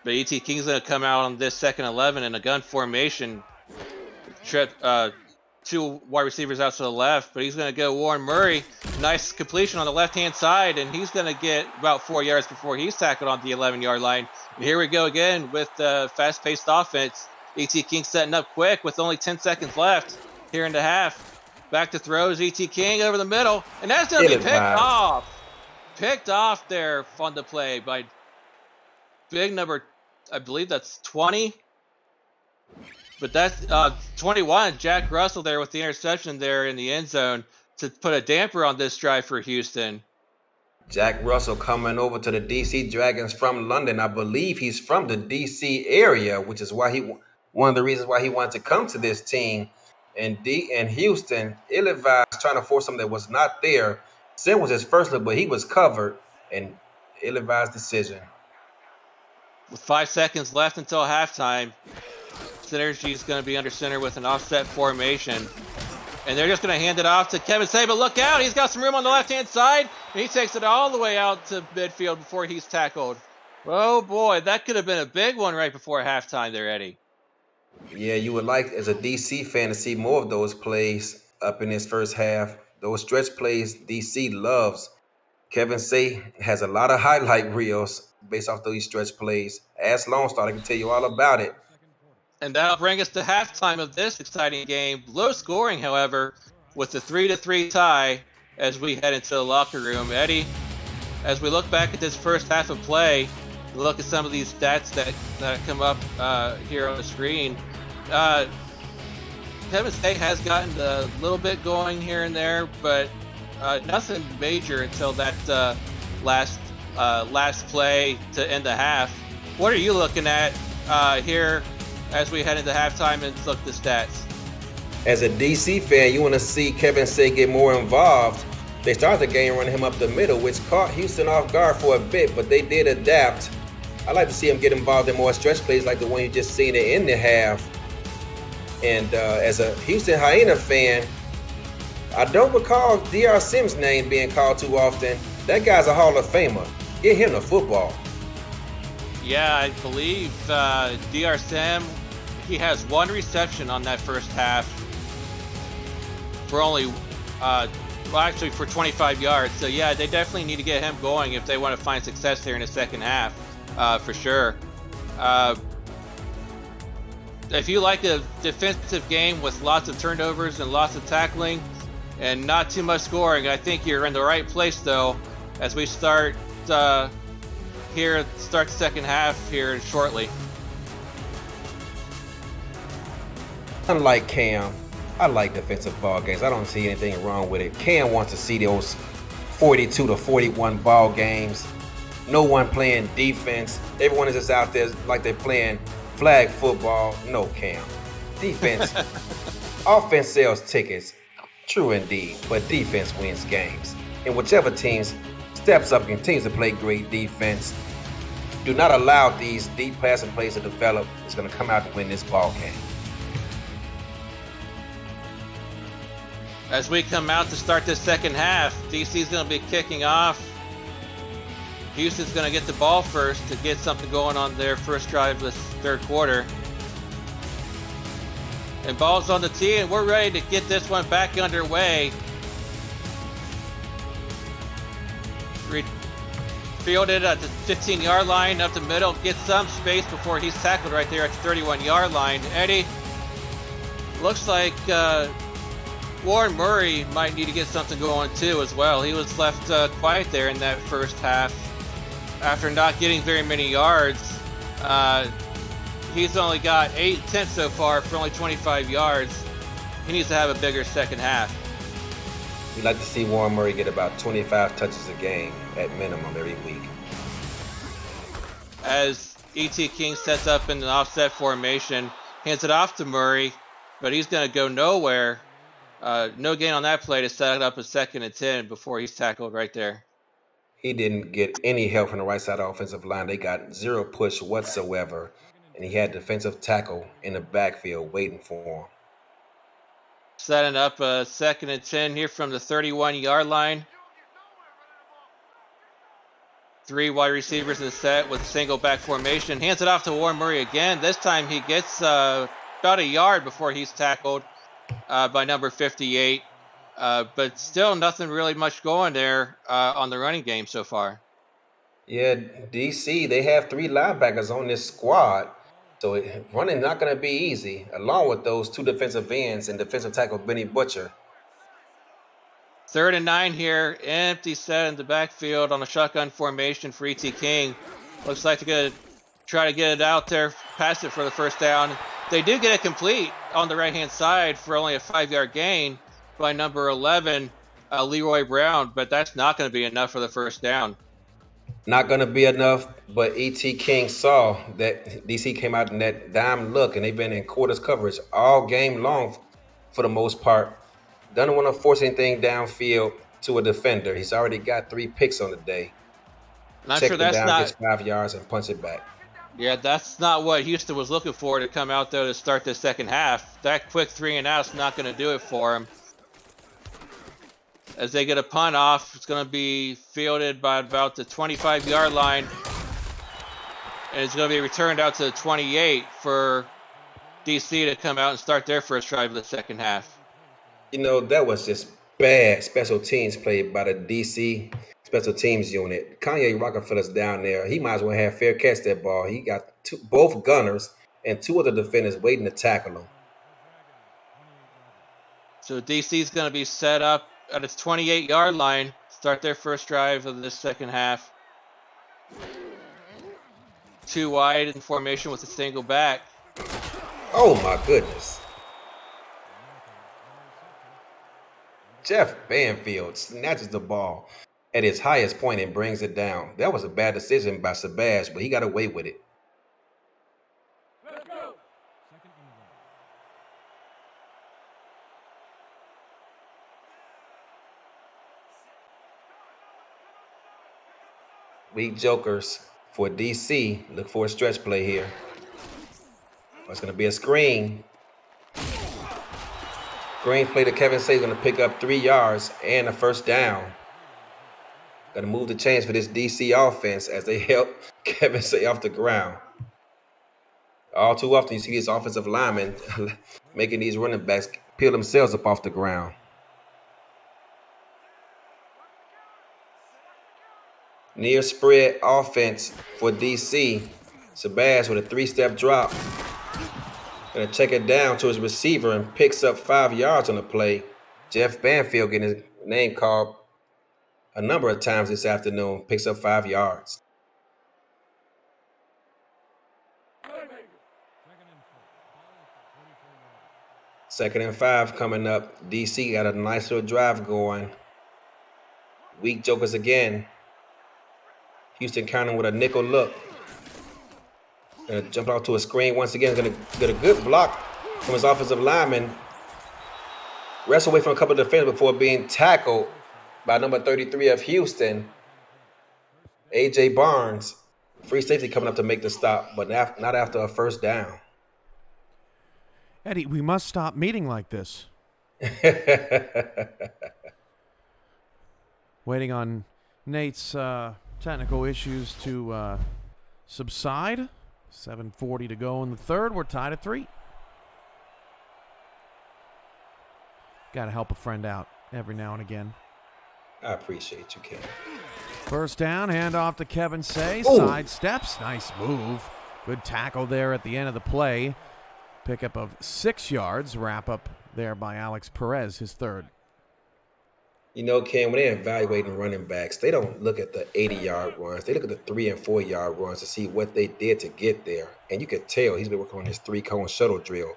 S1: But E.T. King's going to come out on this second 11 in a gun formation. Two wide receivers out to the left, but he's going to go Warren Murray. Nice completion on the left-hand side, and he's going to get about 4 yards before he's tackled on the 11-yard line. And here we go again with the fast-paced offense. E.T. King setting up quick with only 10 seconds left here in the half. Back to throws, E.T. King over the middle, and that's going to be picked off. Picked off there on the play by big number, I believe that's 20. But that's 21, Jack Russell there with the interception there in the end zone to put a damper on this drive for Houston.
S2: Jack Russell coming over to the DC Dragons from London. I believe he's from the DC area, which is why one of the reasons why he wanted to come to this team. And Houston, ill-advised, trying to force something that was not there. Sin was his first look, but he was covered, and ill-advised decision.
S1: With 5 seconds left until halftime, Synergy is going to be under center with an offset formation. And they're just going to hand it off to Kevin Say, but look out, he's got some room on the left-hand side, and he takes it all the way out to midfield before he's tackled. Oh boy, that could have been a big one right before halftime there, Eddie.
S2: Yeah, you would like, as a DC fan, to see more of those plays up in this first half. Those stretch plays DC loves. Kevin Say has a lot of highlight reels based off those stretch plays. Ask Lone Star, I can tell you all about it.
S1: And that'll bring us to halftime of this exciting game. Low scoring, however, with the 3-3 tie as we head into the locker room. Eddie, as we look back at this first half of play, look at some of these stats that come up here on the screen. Kevin State has gotten a little bit going here and there, but nothing major until that last play to end the half. What are you looking at here as we head into halftime and look at the stats?
S2: As a DC fan, you want to see Kevin Say get more involved. They started the game running him up the middle, which caught Houston off guard for a bit, but they did adapt. I'd like to see him get involved in more stretch plays like the one you just seen in the half. And as a Houston Hyena fan, I don't recall D.R. Sims' name being called too often. That guy's a Hall of Famer. Get him the football.
S1: Yeah, I believe D.R. Sim, he has one reception on that first half for only, actually for 25 yards. So yeah, they definitely need to get him going if they want to find success here in the second half, for sure. If you like a defensive game with lots of turnovers and lots of tackling and not too much scoring, I think you're in the right place though, as we start the second half here shortly.
S2: Unlike Cam, I like defensive ball games. I don't see anything wrong with it. Cam wants to see those 42-41 ball games. No one playing defense. Everyone is just out there like they're playing flag football. No, Cam. Defense. Offense sells tickets. True indeed. But defense wins games. And whichever teams steps up and continues to play great defense, do not allow these deep passing plays to develop. It's going to come out to win this ball game.
S1: As we come out to start this second half, DC's going to be kicking off. Houston's going to get the ball first to get something going on their first drive this third quarter. And ball's on the tee, and we're ready to get this one back underway. Fielded at the 15-yard line, up the middle, gets some space before he's tackled right there at the 31-yard line. Eddie, looks like Warren Murray might need to get something going too as well. He was left quiet there in that first half after not getting very many yards. He's only got 8 attempts so far for only 25 yards. He needs to have a bigger second half.
S2: We'd like to see Warren Murray get about 25 touches a game at minimum every week.
S1: As E.T. King sets up in an offset formation, hands it off to Murray, but he's going to go nowhere. No gain on that play to set up a 2nd and 10 before he's tackled right there.
S2: He didn't get any help from the right side of the offensive line. They got 0 push whatsoever, and he had defensive tackle in the backfield waiting for him.
S1: Setting up a 2nd and 10 here from the 31-yard line. 3 wide receivers in the set with a single back formation. Hands it off to Warren Murray again. This time he gets about a yard before he's tackled by number 58. But still nothing really much going there on the running game so far.
S2: Yeah, DC, they have 3 linebackers on this squad. So running not going to be easy, along with those 2 defensive ends and defensive tackle Benny Butcher.
S1: 3rd and 9 here. Empty set in the backfield on a shotgun formation for E.T. King. Looks like they're going to try to get it out there, pass it for the first down. They do get it complete on the right-hand side for only a 5-yard gain by number 11, Leroy Brown, but that's not going to be enough for the first down.
S2: Not going to be enough, but E.T. King saw that DC came out in that dime look, and they've been in quarters coverage all game long for the most part. Doesn't want to force anything downfield to a defender. He's already got 3 picks on the day.
S1: And I'm
S2: Check
S1: sure
S2: it
S1: that's
S2: down,
S1: not
S2: gets 5 yards, and punch it back.
S1: Yeah, that's not what Houston was looking for to come out there to start the second half. That quick 3 and out's not going to do it for him. As they get a punt off, it's going to be fielded by about the 25-yard line. And it's going to be returned out to the 28 for DC to come out and start their first drive of the second half.
S2: You know, that was just bad special teams play by the DC special teams unit. Kanye Rockefeller's down there. He might as well have fair catch that ball. He got both gunners and 2 of the defenders waiting to tackle him.
S1: So DC's going to be set up at its 28-yard line, start their first drive of the second half. 2 wide in formation with a single back.
S2: Oh my goodness. Jeff Banfield snatches the ball at his highest point and brings it down. That was a bad decision by Sabaj, but he got away with it. Weak jokers for DC. Look for a stretch play here. It's going to be a screen. Screen play to Kevin Say is going to pick up 3 yards and a first down. Got to move the chains for this DC offense as they help Kevin Say off the ground. All too often you see these offensive linemen making these running backs peel themselves up off the ground. Near spread offense for DC. Sabaz with a 3-step drop. Gonna check it down to his receiver and picks up 5 yards on the play. Jeff Banfield getting his name called a number of times this afternoon. Picks up 5 yards. Second and 5 coming up. DC got a nice little drive going. Weak jokers again. Houston counting with a nickel look. Gonna jump out to a screen once again. Gonna get a good block from his offensive lineman. Wrestle away from a couple of defenders before being tackled by number 33 of Houston, A.J. Barnes. Free safety coming up to make the stop, but not after a first down.
S3: Eddie, we must stop meeting like this. Waiting on Nate's technical issues to subside. 7:40 to go in the third. We're tied at 3. Got to help a friend out every now and again.
S2: I appreciate you, Ken.
S3: First down, handoff to Kevin Say.
S2: Ooh.
S3: Side steps. Nice move. Good tackle there at the end of the play. Pickup of 6 yards. Wrap up there by Alex Perez, his third.
S2: You know, Ken, when they're evaluating running backs, they don't look at the 80-yard runs. They look at the 3- and 4-yard runs to see what they did to get there. And you could tell he's been working on his 3-cone shuttle drill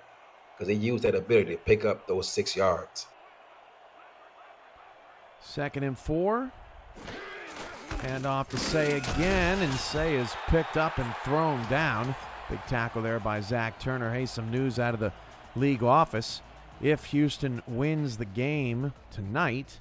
S2: because he used that ability to pick up those 6 yards.
S3: 2nd and 4. Hand off to Say again, and Say is picked up and thrown down. Big tackle there by Zach Turner. Hey, some news out of the league office. If Houston wins the game tonight,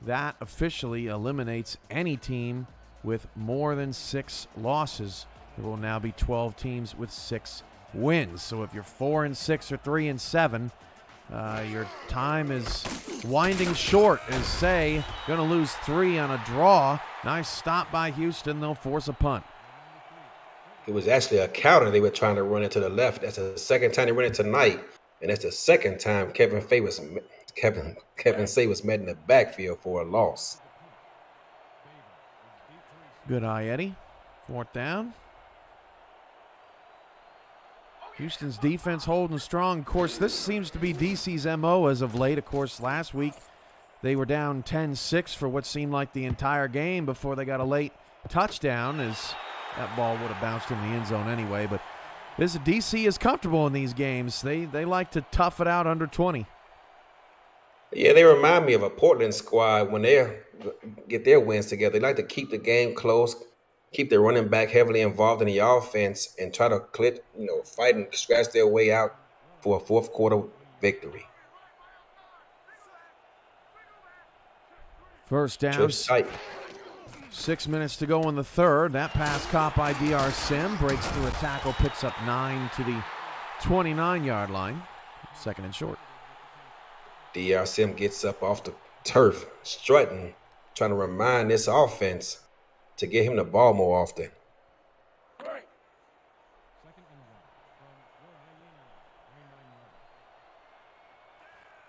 S3: that officially eliminates any team with more than 6 losses. There will now be 12 teams with 6 wins. So if you're 4-6 or 3-7, Your time is winding short as Say going to lose 3 on a draw. Nice stop by Houston. They'll force a punt.
S2: It was actually a counter they were trying to run it to the left. That's the second time they ran it tonight, and that's the second time Kevin Say was met in the backfield for a loss.
S3: Good eye, Eddie. 4th down. Houston's defense holding strong. Of course, this seems to be DC's MO as of late. Of course, last week they were down 10-6 for what seemed like the entire game before they got a late touchdown, as that ball would have bounced in the end zone anyway. But this DC is comfortable in these games. They like to tough it out under 20.
S2: Yeah, they remind me of a Portland squad when they get their wins together. They like to keep the game close, keep their running back heavily involved in the offense, and try to fight and scratch their way out for a fourth quarter victory.
S3: First down. 6 minutes to go in the third. That pass caught by DR Sim. Breaks through a tackle, picks up 9 to the 29-yard line. 2nd and short.
S2: DR Sim gets up off the turf, strutting, trying to remind this offense to get him the ball more often.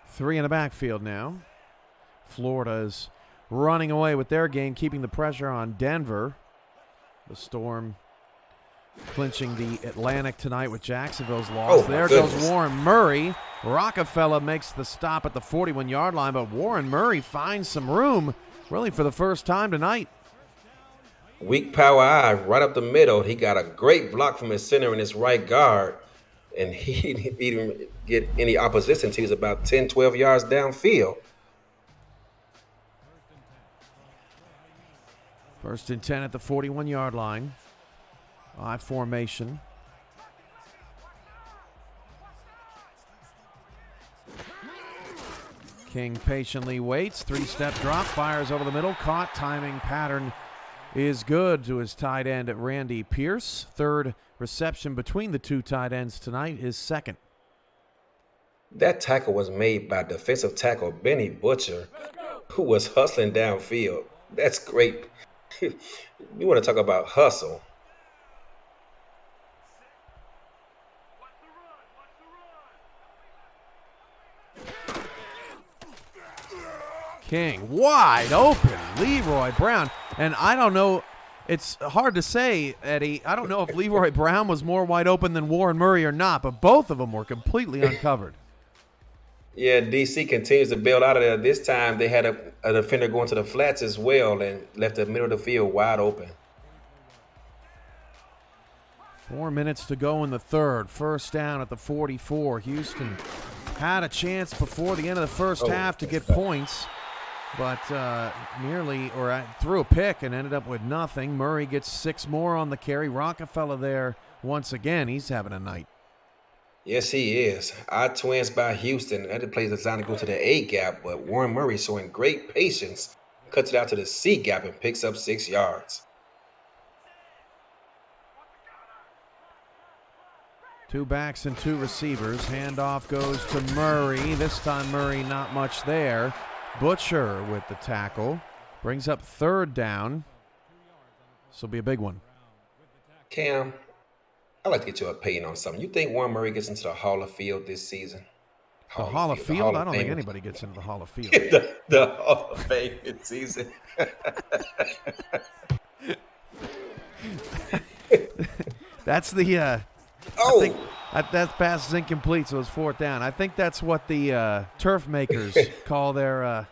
S3: 3 in the backfield now. Florida is running away with their game, keeping the pressure on Denver. The Storm clinching the Atlantic tonight with Jacksonville's loss. There goes Warren Murray. Rockefeller makes the stop at the 41-yard line, but Warren Murray finds some room really for the first time tonight.
S2: Weak power eye right up the middle. He got a great block from his center and his right guard, and he didn't get any opposition until he was about 10, 12 yards downfield.
S3: 1st and 10 at the 41-yard line. I formation. King patiently waits. 3-step drop, fires over the middle. Caught. Timing pattern is good to his tight end at Randy Pierce. 3rd reception between the 2 tight ends tonight is 2nd.
S2: That tackle was made by defensive tackle Benny Butcher, who was hustling downfield. That's great. You want to talk about hustle.
S3: King wide open. Leroy Brown. And I don't know, it's hard to say, Eddie. I don't know if Leroy Brown was more wide open than Warren Murray or not, but both of them were completely uncovered.
S2: Yeah, DC continues to bail out of there. This time they had a defender going to the flats as well and left the middle of the field wide open.
S3: 4 minutes to go in the third. First down at the 44. Houston had a chance before the end of the first half to get points, but threw a pick and ended up with nothing. Murray gets 6 more on the carry. Rockefeller there once again. He's having a night.
S2: Yes, he is. Odd twins by Houston. That play is designed to go to the A gap, but Warren Murray showing great patience, cuts it out to the C gap and picks up 6 yards.
S3: 2 backs and 2 receivers. Handoff goes to Murray. This time Murray not much there. Butcher with the tackle. Brings up 3rd down. This will be a big one.
S2: Cam, I'd like to get your opinion on something. You think Warren Murray gets into the Hall of Field this season?
S3: Hall of Field? I don't think anybody gets into the Hall of Field.
S2: the Hall of Fame this season.
S3: That's the I think that pass is incomplete, so it's 4th down. I think that's what the turf makers call their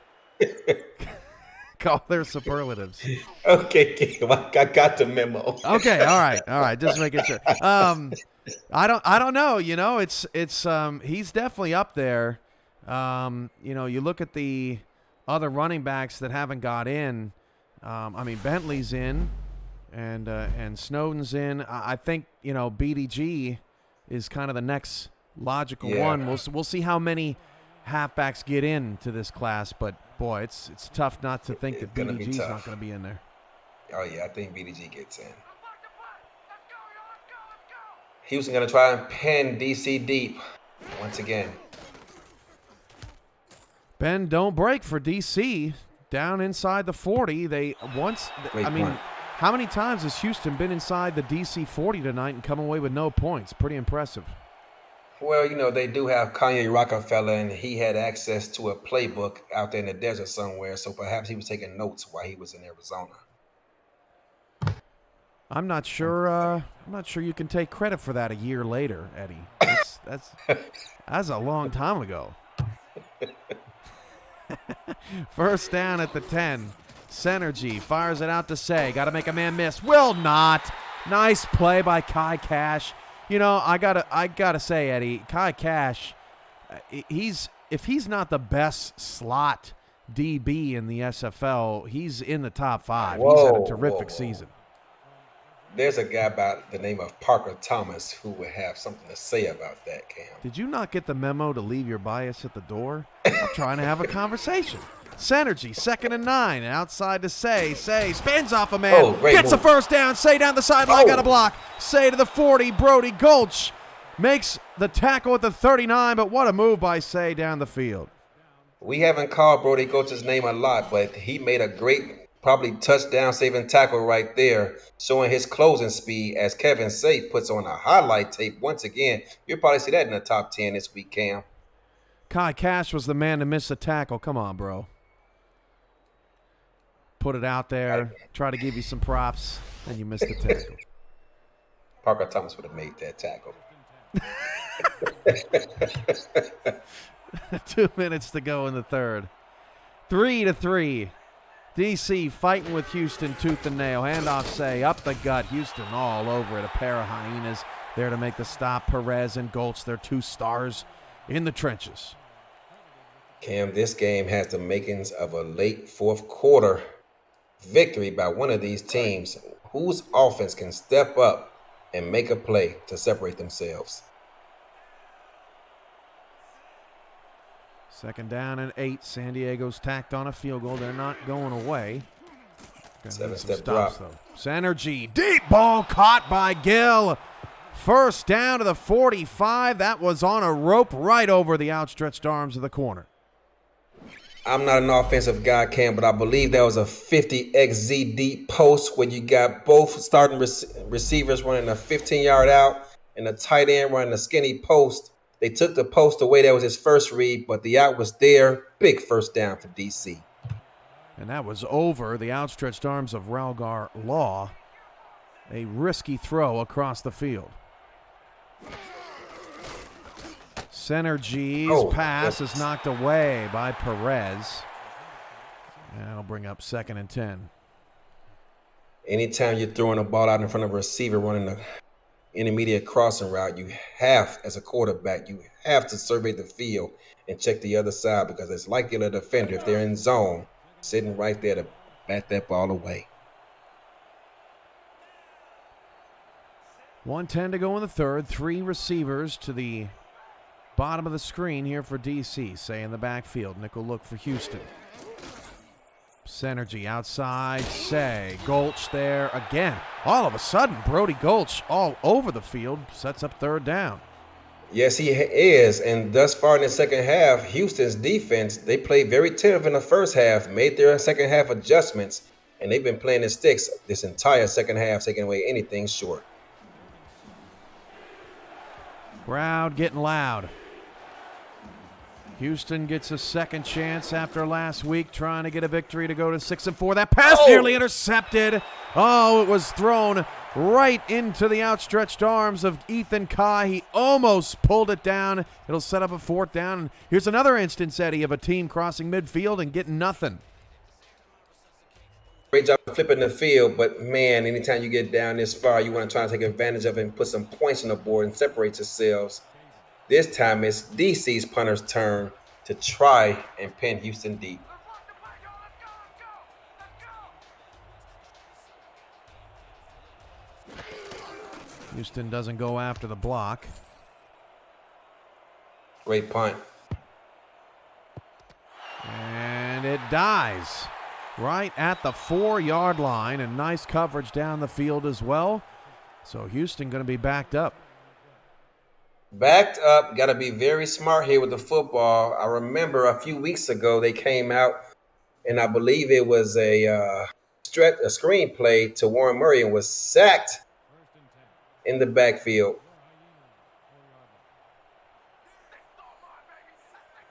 S3: superlatives.
S2: Okay, I got the memo.
S3: Okay, all right, just making sure. I don't know. It's he's definitely up there. You look at the other running backs that haven't got in. Bentley's in. And Snowden's in. I think BDG is kind of the next logical one. We'll see how many halfbacks get into this class, but boy, it's tough not to think that BDG's not going to be in there.
S2: Oh yeah, I think BDG gets in. Houston going to try and pin DC deep once again.
S3: Bend don't break for DC. Down inside the 40. How many times has Houston been inside the DC 40 tonight and come away with no points? Pretty impressive.
S2: Well, they do have Kanye Rockefeller, and he had access to a playbook out there in the desert somewhere, so perhaps he was taking notes while he was in Arizona.
S3: I'm not sure you can take credit for that a year later, Eddie. That's a long time ago. First down at the 10. Synergy fires it out to Say. Got to make a man miss. Will not. Nice play by Kai Cash. I gotta say, Eddie, Kai Cash, if he's not the best slot DB in the SFL, he's in the top 5. He's had a terrific season.
S2: There's a guy by the name of Parker Thomas who would have something to say about that, Cam.
S3: Did you not get the memo to leave your bias at the door? I'm trying to have a conversation. Synergy, 2nd and 9, outside to Say. Say spins off a man, gets a first down. Say down the sideline, got a block. Say to the 40, Brody Gulch makes the tackle at the 39, but what a move by Say down the field.
S2: We haven't called Brody Gulch's name a lot, but he made a great probably touchdown-saving tackle right there, showing his closing speed as Kevin Say puts on a highlight tape once again. You'll probably see that in the top 10 this week, Cam.
S3: Kai Cash was the man to miss the tackle. Come on, bro. Put it out there, try to give you some props, and you missed the tackle.
S2: Parker Thomas would have made that tackle.
S3: 2 minutes to go in the third. 3-3. DC fighting with Houston tooth and nail. Handoff Say up the gut. Houston all over it. A pair of hyenas there to make the stop. Perez and Gulch, their 2 stars in the trenches.
S2: Cam, this game has the makings of a late fourth quarter victory by one of these teams whose offense can step up and make a play to separate themselves.
S3: 2nd down and 8. San Diego's tacked on a field goal. They're not going away.
S2: 7-step drop.
S3: Though. Synergy. Deep ball caught by Gill. First down to the 45. That was on a rope right over the outstretched arms of the corner.
S2: I'm not an offensive guy, Cam, but I believe that was a 50XZ deep post where you got both starting receivers running a 15-yard out and the tight end running a skinny post. They took the post away. That was his first read, but the out was there. Big first down for DC.
S3: And that was over the outstretched arms of Ralgar Law. A risky throw across the field. Synergy's pass is knocked away by Perez. And that'll bring up 2nd and 10.
S2: Anytime you're throwing a ball out in front of a receiver running the intermediate crossing route, you have, as a quarterback, you have to survey the field and check the other side because it's likely a defender, if they're in zone, sitting right there to bat that ball away.
S3: 1:10 to go in the third. 3 receivers to the bottom of the screen here for DC. Say in the backfield. Nickel look for Houston. Synergy outside. Say. Gulch there again. All of a sudden, Brody Gulch all over the field sets up 3rd down.
S2: Yes, he is. And thus far in the second half, Houston's defense, they played very tentative in the first half, made their second half adjustments, and they've been playing the sticks this entire second half, taking away anything short.
S3: Crowd getting loud. Houston gets a second chance after last week, trying to get a victory to go to 6-4. That pass nearly intercepted. Oh, it was thrown right into the outstretched arms of Ethan Kai. He almost pulled it down. It'll set up a 4th down. And here's another instance, Eddie, of a team crossing midfield and getting nothing.
S2: Great job flipping the field, but man, anytime you get down this far, you want to try to take advantage of it and put some points on the board and separate yourselves. This time it's DC's punter's turn to try and pin Houston deep.
S3: Houston doesn't go after the block.
S2: Great punt.
S3: And it dies right at the 4-yard line, and nice coverage down the field as well. So Houston going to be backed up.
S2: Backed up, got to be very smart here with the football. I remember a few weeks ago they came out, and I believe it was a screenplay to Warren Murray and was sacked in the backfield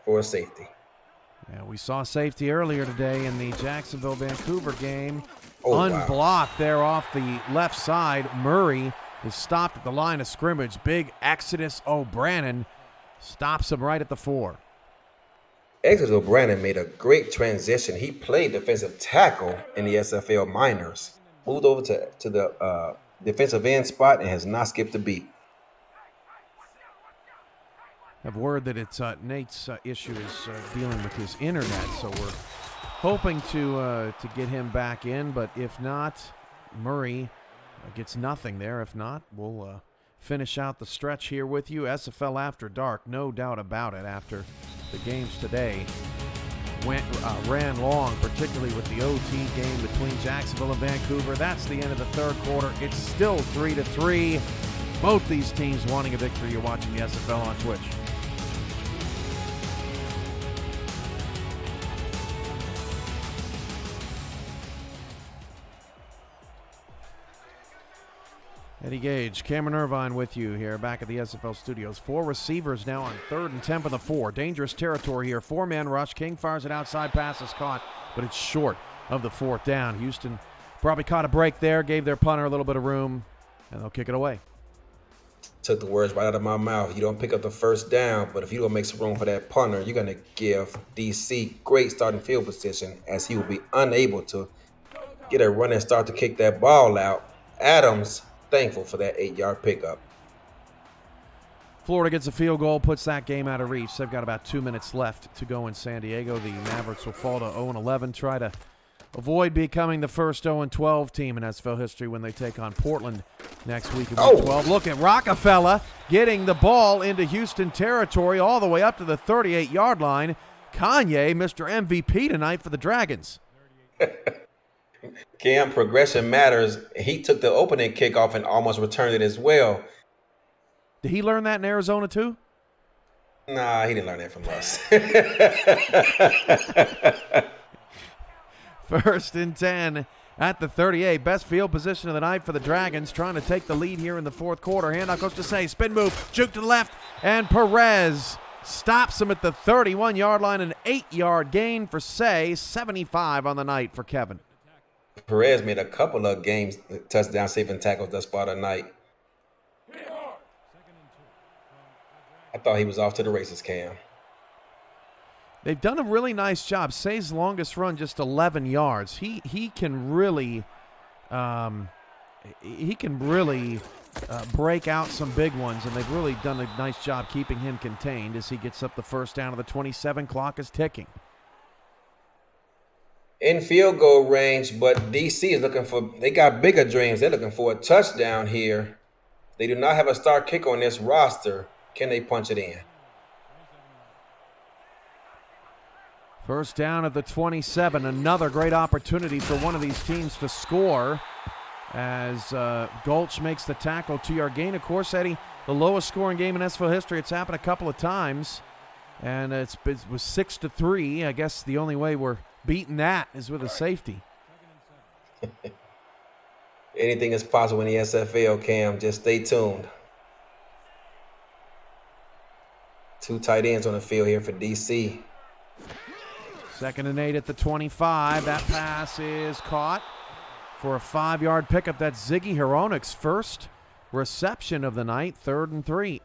S2: for a safety.
S3: Yeah, we saw safety earlier today in the Jacksonville-Vancouver game.
S2: Wow.
S3: Unblocked there off the left side. Murray is stopped at the line of scrimmage. Big Exodus O'Brien stops him right at the 4.
S2: Exodus O'Brien made a great transition. He played defensive tackle in the SFL minors, moved over to the defensive end spot, and has not skipped a beat.
S3: Have word that it's Nate's issue is dealing with his internet, so we're hoping to get him back in. But if not, Murray gets nothing there. If not, we'll finish out the stretch here with you. SFL After Dark, no doubt about it. After the games today ran long, particularly with the OT game between Jacksonville and Vancouver. That's the end of the third quarter. It's still 3-3. Both these teams wanting a victory. You're watching the SFL on Twitch. Eddie Gage, Cameron Irvine with you here back at the SFL studios. 4 receivers now on 3rd and 10 from the 4. Dangerous territory here. 4-man rush. King fires it outside. Pass is caught, but it's short of the 4th down. Houston probably caught a break there, gave their punter a little bit of room, and they'll kick it away.
S2: Took the words right out of my mouth. You don't pick up the first down, but if you don't make some room for that punter, you're going to give DC great starting field position, as he will be unable to get a running start to kick that ball out. Adams thankful for that 8-yard pickup.
S3: Florida gets a field goal, puts that game out of reach. They've got about 2 minutes left to go in San Diego. The Mavericks will fall to 0-11, try to avoid becoming the first 0-12 team in SFL history when they take on Portland next week in Week 12. Look at Rockefeller getting the ball into Houston territory all the way up to the 38-yard line. Kanye, Mr. MVP tonight for the Dragons.
S2: Cam, progression matters. He took the opening kickoff and almost returned it as well.
S3: Did he learn that in Arizona too?
S2: Nah, he didn't learn that from us.
S3: 1st and 10 at the 38. Best field position of the night for the Dragons, trying to take the lead here in the 4th quarter. Handoff goes to Say. Spin move. Juke to the left. And Perez stops him at the 31-yard line. An 8-yard gain for Say. 75 on the night for Kevin.
S2: Perez made a couple of games touchdown saving tackles thus far tonight. I thought he was off to the races, Cam.
S3: They've done a really nice job. Say's longest run just 11 yards. He can really break out some big ones, and they've really done a nice job keeping him contained as he gets up the first down of the 27. Clock is ticking.
S2: In field goal range, but DC is looking for, they got bigger dreams. They're looking for a touchdown here. They do not have a star kicker on this roster. Can they punch it in?
S3: First down at the 27. Another great opportunity for one of these teams to score as Gulch makes the tackle. 2-yard gain. Of course, Eddie, the lowest scoring game in SFL history. It's happened a couple of times, and it was 6-3. I guess the only way we're beating that is with a safety.
S2: Anything is possible in the SFL, Cam. Just stay tuned. 2 tight ends on the field here for DC.
S3: 2nd and 8 at the 25. That pass is caught for a 5-yard pickup. That's Ziggy Hronik's first reception of the night. 3rd and 3.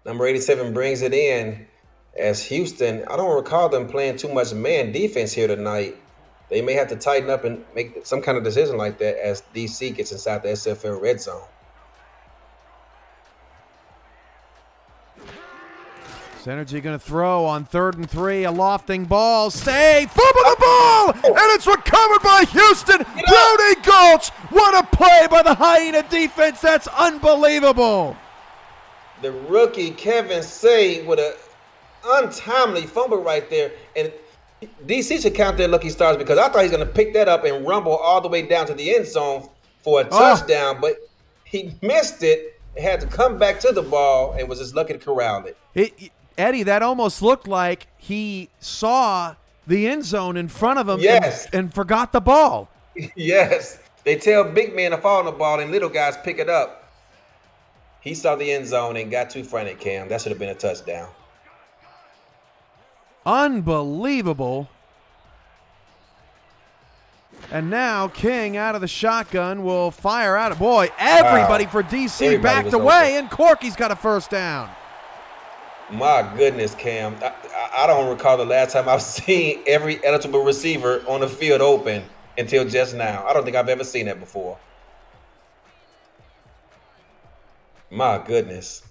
S2: Number 87 brings it in. As Houston, I don't recall them playing too much man defense here tonight. They may have to tighten up and make some kind of decision like that as DC gets inside the SFL red zone.
S3: Synergy going to throw on 3rd and 3. A lofting ball. Say, fumble the ball! And it's recovered by Houston. Brody Gulch. What a play by the Hyena defense. That's unbelievable.
S2: The rookie, Kevin Say, with an untimely fumble right there. And DC should count their lucky stars, because I thought he was going to pick that up and rumble all the way down to the end zone for a touchdown, but he missed it. It had to come back to the ball and was just lucky to corral it.
S3: Eddie, that almost looked like he saw the end zone in front of him
S2: Yes.
S3: and forgot the ball.
S2: Yes. They tell big men to fall on the ball and little guys pick it up. He saw the end zone and got too frantic, Cam. That should have been a touchdown.
S3: Unbelievable. And now King out of the shotgun will fire out. Boy, everybody for DC backed away, and Corky's got a first down.
S2: My goodness, Cam. I don't recall the last time I've seen every eligible receiver on the field open until just now. I don't think I've ever seen that before. My goodness.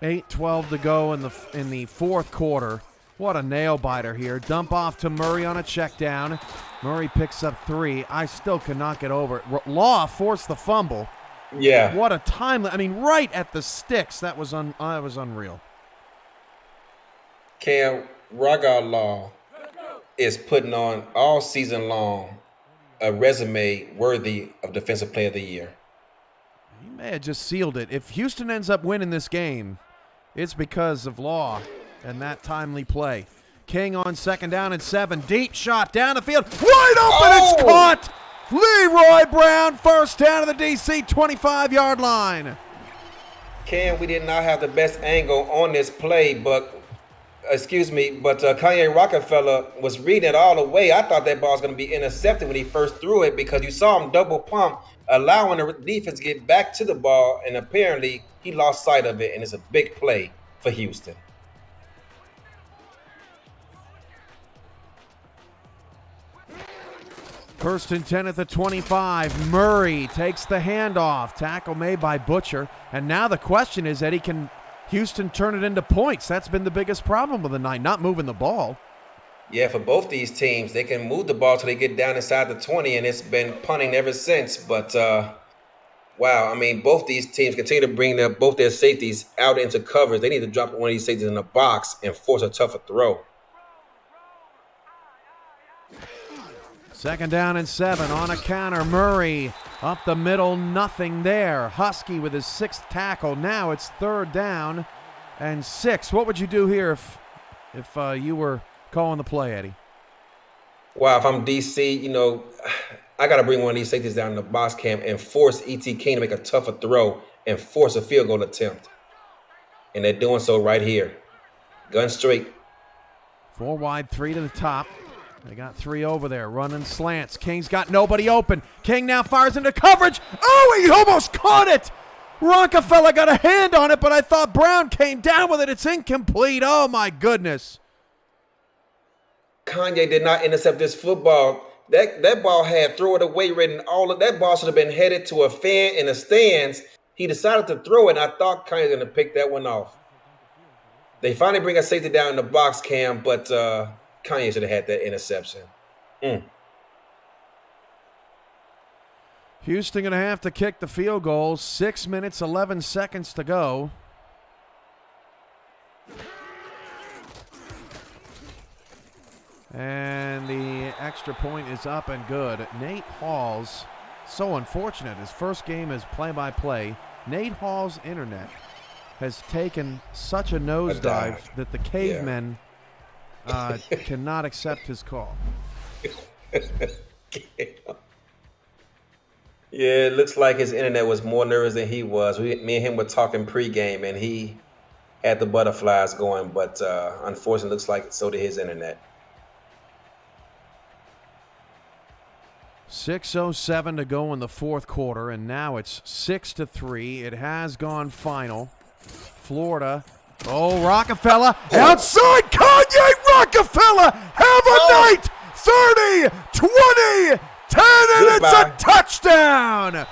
S3: $8:12 to go in the fourth quarter. What a nail biter here. Dump off to Murray on a check down. Murray picks up 3. I still cannot get over it. Law forced the fumble.
S2: Yeah.
S3: What a time. I mean, right at the sticks. That was unreal.
S2: Cam, Raga Law is putting on all season long a resume worthy of Defensive Player of the Year.
S3: He may have just sealed it. If Houston ends up winning this game, it's because of Law and that timely play. King on 2nd down and 7. Deep shot down the field. Wide open. It's caught. Leroy Brown, first down of the DC 25-yard line.
S2: Cam, we did not have the best angle on this play, but Kanye Rockefeller was reading it all the way. I thought that ball was going to be intercepted when he first threw it because you saw him double pump, allowing the defense to get back to the ball, and apparently he lost sight of it, and it's a big play for Houston.
S3: First and 10 at the 25. Murray takes the handoff. Tackle made by Butcher. And now the question is, Eddie, can Houston turn it into points? That's been the biggest problem of the night, not moving the ball.
S2: Yeah, for both these teams, they can move the ball till they get down inside the 20, and it's been punting ever since. But, wow, I mean, both these teams continue to bring both their safeties out into coverage. They need to drop one of these safeties in the box and force a tougher throw.
S3: 2nd down and 7 on a counter. Murray up the middle, nothing there. Husky with his 6th tackle. Now it's 3rd down and 6. What would you do here if you were calling the play, Eddie?
S2: Wow, if I'm DC, I got to bring one of these safeties down in the box, Cam, and force E.T. King to make a tougher throw and force a field goal attempt. And they're doing so right here. Gun straight.
S3: 4 wide, 3 to the top. They got 3 over there, running slants. King's got nobody open. King now fires into coverage. Oh, he almost caught it. Rockefeller got a hand on it, but I thought Brown came down with it. It's incomplete. Oh, my goodness.
S2: Kanye did not intercept this football. That ball had throw it away written. All of that ball should have been headed to a fan in the stands. He decided to throw it, and I thought Kanye was going to pick that one off. They finally bring a safety down in the box, Cam, but Kanye should have had that interception.
S3: Houston going to have to kick the field goal. 6 minutes, 11 seconds to go. And the extra point is up and good. Nate Hall's, so unfortunate. His first game as play-by-play. Nate Hall's internet has taken such a nosedive that the cavemen cannot accept his call.
S2: Yeah, it looks like his internet was more nervous than he was. Me and him were talking pregame, and he had the butterflies going, but unfortunately, looks like so did his internet.
S3: 6:07 to go in the fourth quarter, and now it's 6-3. It has gone final. Florida. Oh, Rockefeller outside. Kanye Rockefeller have a night. 30, 20, 10, and it's a touchdown.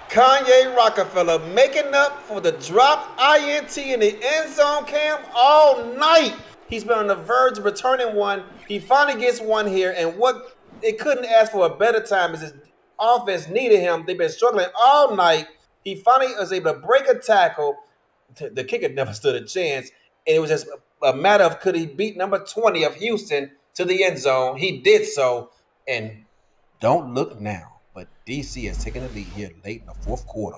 S2: Kanye Rockefeller making up for the drop INT in the end zone, Cam, all night. He's been on the verge of returning one. He finally gets one here, and what it couldn't ask for a better time as his offense needed him. They've been struggling all night. He finally was able to break a tackle, the kicker never stood a chance. And it was just a matter of could he beat number 20 of Houston to the end zone. He did so. And don't look now, but DC has taken the lead here late in the fourth quarter.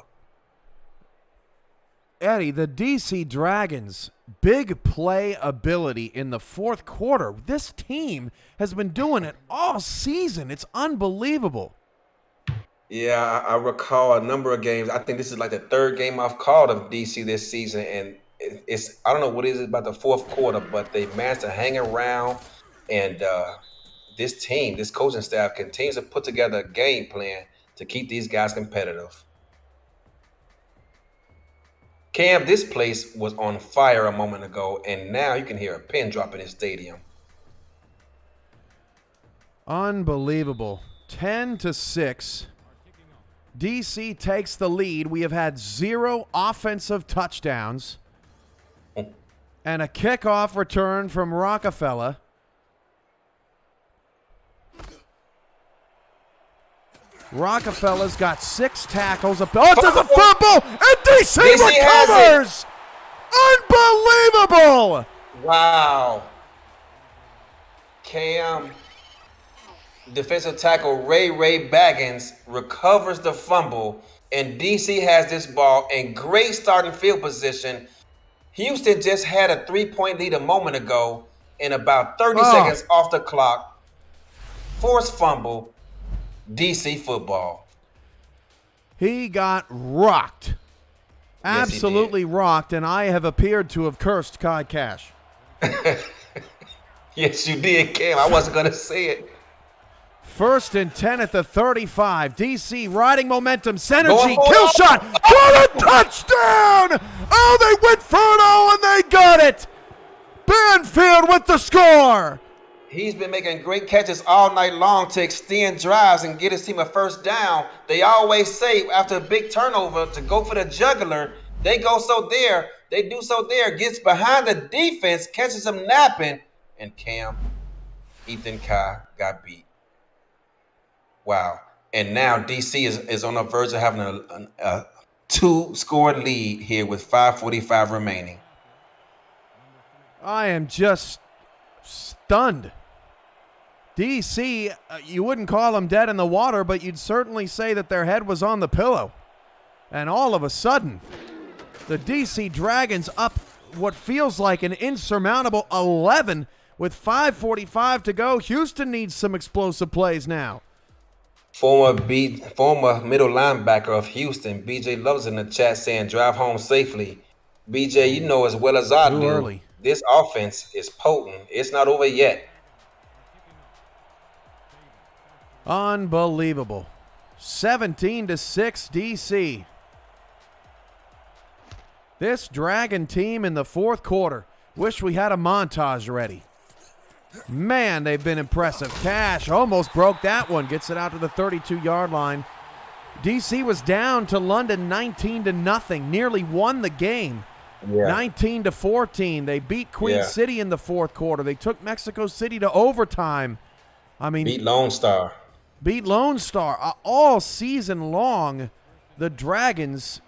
S3: Eddie, the DC Dragons' big play ability in the fourth quarter. This team has been doing it all season. It's unbelievable.
S2: Yeah, I recall a number of games. I think this is like the third game I've called of DC this season, and it's I don't know what it is about the fourth quarter, but they managed to hang around, and this team, this coaching staff, continues to put together a game plan to keep these guys competitive. Cam, this place was on fire a moment ago, and now you can hear a pin drop in this stadium.
S3: Unbelievable. 10-6. DC takes the lead. We have had 0 offensive touchdowns and a kickoff return from Rockefeller. Rockefeller's got 6 tackles. Oh, there's a fumble, and DC recovers! Unbelievable!
S2: Wow. Cam, defensive tackle Ray Baggins recovers the fumble, and DC has this ball in great starting field position. Houston just had a 3-point lead a moment ago, in about 30 seconds off the clock. Forced fumble, DC football.
S3: He got rocked. Absolutely rocked, and I have appeared to have cursed Kai Cash.
S2: Yes, you did, Cam. I wasn't going to say it.
S3: 1st and 10 at the 35. DC riding momentum. Synergy. Kill shot. Got a touchdown. Oh, they went for it, and they got it. Banfield with the score.
S2: He's been making great catches all night long to extend drives and get his team a first down. They always say after a big turnover to go for the jugular. They go so there. They do so there. Gets behind the defense, catches them napping. And Cam, Ethan Kai got beat. Wow. And now DC is on the verge of having a 2-score lead here with 5:45 remaining.
S3: I am just stunned. DC, you wouldn't call them dead in the water, but you'd certainly say that their head was on the pillow. And all of a sudden, the DC Dragons up what feels like an insurmountable 11 with 5:45 to go. Houston needs some explosive plays now.
S2: Former middle linebacker of Houston, BJ Loves in the chat saying, drive home safely. BJ, you know as well as I do,
S3: early.
S2: This offense is potent. It's not over yet.
S3: Unbelievable. 17-6 DC. This Dragon team in the fourth quarter. Wish we had a montage ready. Man, they've been impressive. Cash almost broke that one. Gets it out to the 32-yard line. DC was down to London 19-0. Nearly won the game. 19-14. They beat Queen City in the fourth quarter. They took Mexico City to overtime. I mean,
S2: beat Lone Star.
S3: All season long, the Dragons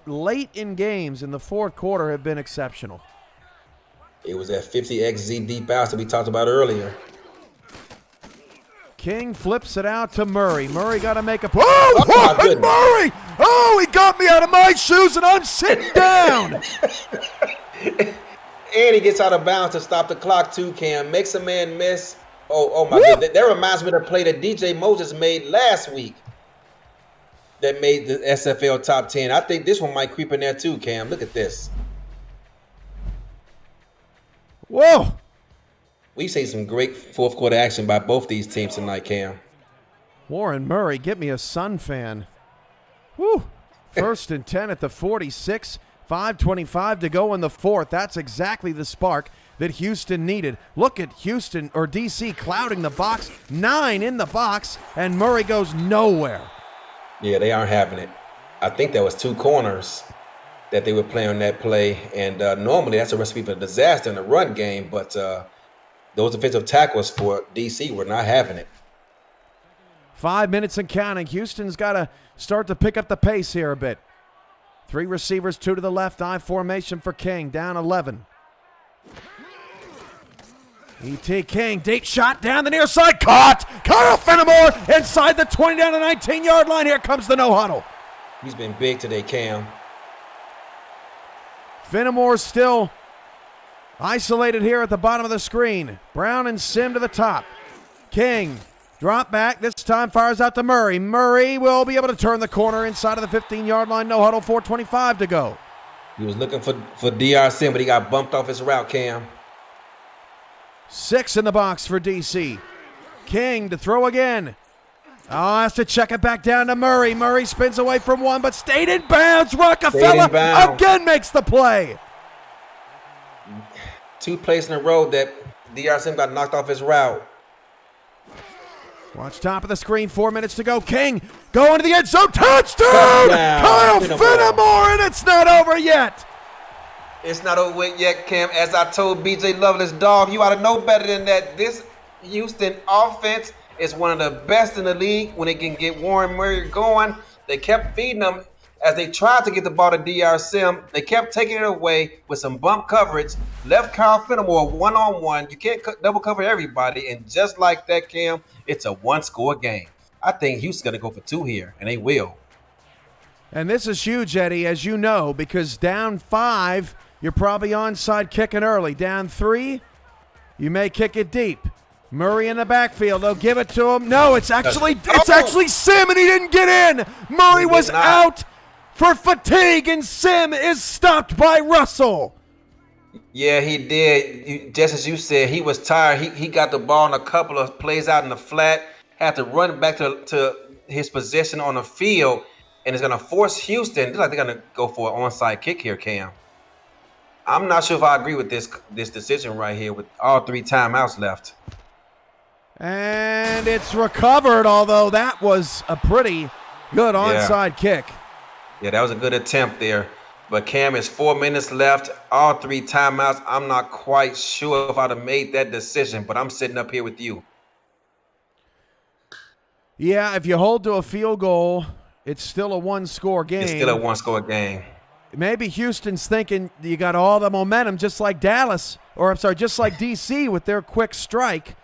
S3: late in games in the fourth quarter have been exceptional.
S2: It was that 50XZ deep outs that we talked about earlier.
S3: King flips it out to Murray. Murray got to make a... Murray! Oh, he got me out of my shoes, and I'm sitting down.
S2: And he gets out of bounds to stop the clock, too, Cam. Makes a man miss. Oh my goodness. That reminds me of the play that DJ Moses made last week that made the SFL top 10. I think this one might creep in there, too, Cam. Look at this.
S3: Whoa.
S2: We've seen some great fourth quarter action by both these teams tonight, Cam.
S3: Warren Murray, get me a Sun fan. Woo. 1st and 10 at the 46. 5:25 to go in the fourth. That's exactly the spark that Houston needed. Look at Houston, or DC, clouding the box. 9 in the box, and Murray goes nowhere. Yeah,
S2: they aren't having it. I think that was 2 corners that they were playing on that play. And normally that's a recipe for disaster in the run game, but those defensive tackles for DC were not having it.
S3: 5 minutes and counting. Houston's got to start to pick up the pace here a bit. 3 receivers, 2 to the left. I formation for King. Down 11. E.T. King, deep shot down the near side. Caught! Kyle Fenimore inside the 20 down to 19-yard line. Here comes the no-huddle.
S2: He's been big today, Cam.
S3: Fenimore still isolated here at the bottom of the screen. Brown and Sim to the top. King, drop back. This time fires out to Murray. Murray will be able to turn the corner inside of the 15-yard line. No huddle, 4:25 to go.
S2: He was looking for DR Sim, but he got bumped off his route, Cam.
S3: 6 in the box for DC. King to throw again. Oh, has to check it back down to Murray. Murray spins away from 1, but stayed in bounds. Rockefeller again makes the play.
S2: 2 plays in a row that DR Sim got knocked off his route.
S3: Watch top of the screen, 4 minutes to go. King going to the end zone. Touchdown! Kyle Fenimore, and it's not over yet.
S2: It's not over with yet, Cam. As I told BJ Loveless, dog, you ought to know better than that. This Houston offense is one of the best in the league when they can get Warren Murray going. They kept feeding them as they tried to get the ball to DR Sim. They kept taking it away with some bump coverage. Left Kyle Fenimore one-on-one. You can't double cover everybody. And just like that, Cam, it's a 1-score game. I think Houston's going to go for 2 here, and they will.
S3: And this is huge, Eddie, as you know, because down 5, you're probably onside kicking early. Down 3, you may kick it deep. Murray in the backfield. They'll give it to him. No, it's actually Sim, and he didn't get in. Murray was out for fatigue, and Sim is stopped by Russell.
S2: Yeah, he did. Just as you said, he was tired. He got the ball in a couple of plays out in the flat, had to run back to his position on the field, and it's going to force Houston. Looks like they're going to go for an onside kick here, Cam. I'm not sure if I agree with this decision right here with all 3 timeouts left.
S3: And it's recovered, although that was a pretty good onside kick.
S2: Yeah, that was a good attempt there. But Cam, it's 4 minutes left, all 3 timeouts. I'm not quite sure if I'd have made that decision, but I'm sitting up here with you.
S3: Yeah, if you hold to a field goal, it's still a 1-score game.
S2: It's still a 1-score game.
S3: Maybe Houston's thinking you got all the momentum, just like just like DC with their quick strike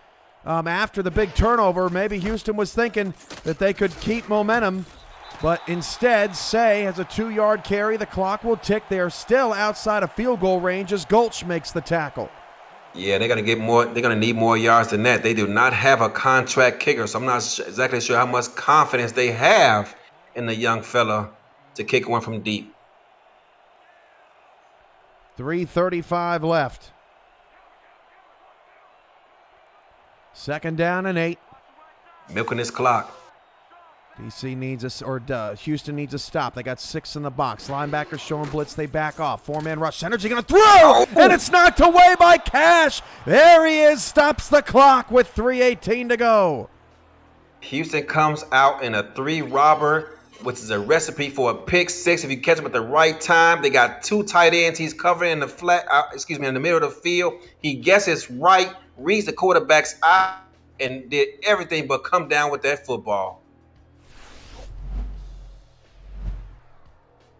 S3: after the big turnover. Maybe Houston was thinking that they could keep momentum, but instead, Say has a 2-yard carry. The clock will tick. They're still outside of field goal range as Gulch makes the tackle.
S2: Yeah, they're going to get more. They're going to need more yards than that. They do not have a contract kicker, so I'm not exactly sure how much confidence they have in the young fella to kick one from deep.
S3: 3:35 left. 2nd down and 8.
S2: Milking this clock.
S3: DC needs Houston needs a stop. They got 6 in the box. Linebackers showing blitz. They back off. 4-man rush. Synergy going to throw, and it's knocked away by Cash. There he is. Stops the clock with 3:18 to go.
S2: Houston comes out in a 3-robber, which is a recipe for a pick 6 if you catch him at the right time. They got 2 tight ends. He's covering in the in the middle of the field. He guesses right, reads the quarterback's eye, and did everything but come down with that football.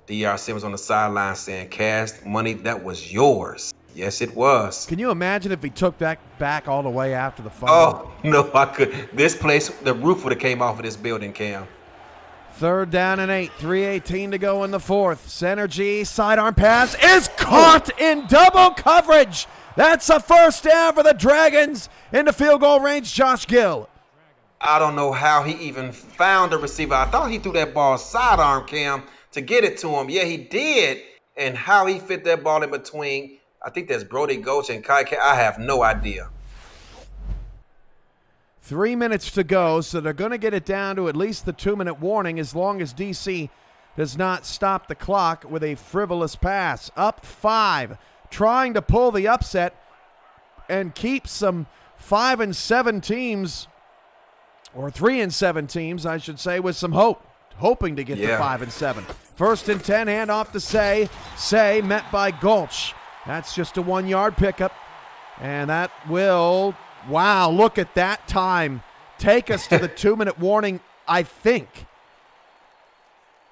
S2: DR Simmons on the sideline saying, Cash, money that was yours. Yes, it was.
S3: Can you imagine if he took that back all the way after the fumble?
S2: Oh, no, I could. This place, the roof would have came off of this building, Cam.
S3: 3rd down and 8. 3:18 to go in the 4th. Synergy sidearm pass is caught in double coverage. That's a 1st down for the Dragons into field goal range. Josh Gill.
S2: I don't know how he even found the receiver. I thought he threw that ball sidearm, Cam, to get it to him. Yeah, he did. And how he fit that ball in between, I think that's Brody Gulch and Kai. I have no idea.
S3: 3 minutes to go, so they're going to get it down to at least the 2-minute warning as long as DC does not stop the clock with a frivolous pass. Up 5, trying to pull the upset and keep some 5-7 teams, or 3-7 teams, I should say, with some hope, hoping to get to 5-7. 1st and 10, handoff to Say. Say met by Gulch. That's just a 1-yard pickup, and that will... Wow, look at that time. Take us to the 2-minute warning, I think.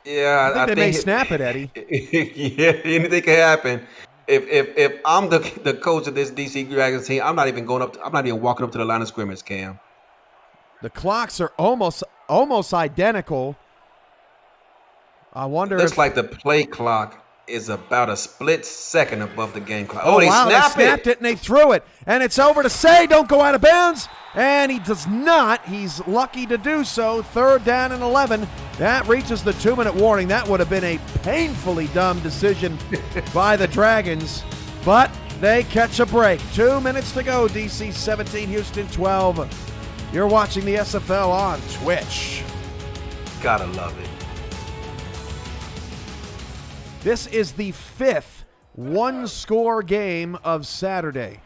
S2: Yeah,
S3: I think they may snap it, Eddie.
S2: Yeah, anything can happen. If I'm the coach of this DC Dragons team, I'm not even going up. I'm not even walking up to the line of scrimmage, Cam.
S3: The clocks are almost identical. I wonder
S2: Looks
S3: if
S2: like the play clock is about a split second above the game clock.
S3: Oh,
S2: they
S3: wow,
S2: snapped
S3: they snapped it and they threw it. And it's over to Say, don't go out of bounds. And he does not. He's lucky to do so. 3rd down and 11. That reaches the 2-minute warning. That would have been a painfully dumb decision by the Dragons. But they catch a break. 2 minutes to go. DC 17, Houston 12. You're watching the SFL on Twitch.
S2: Gotta love it.
S3: This is the 5th one-score game of Saturday.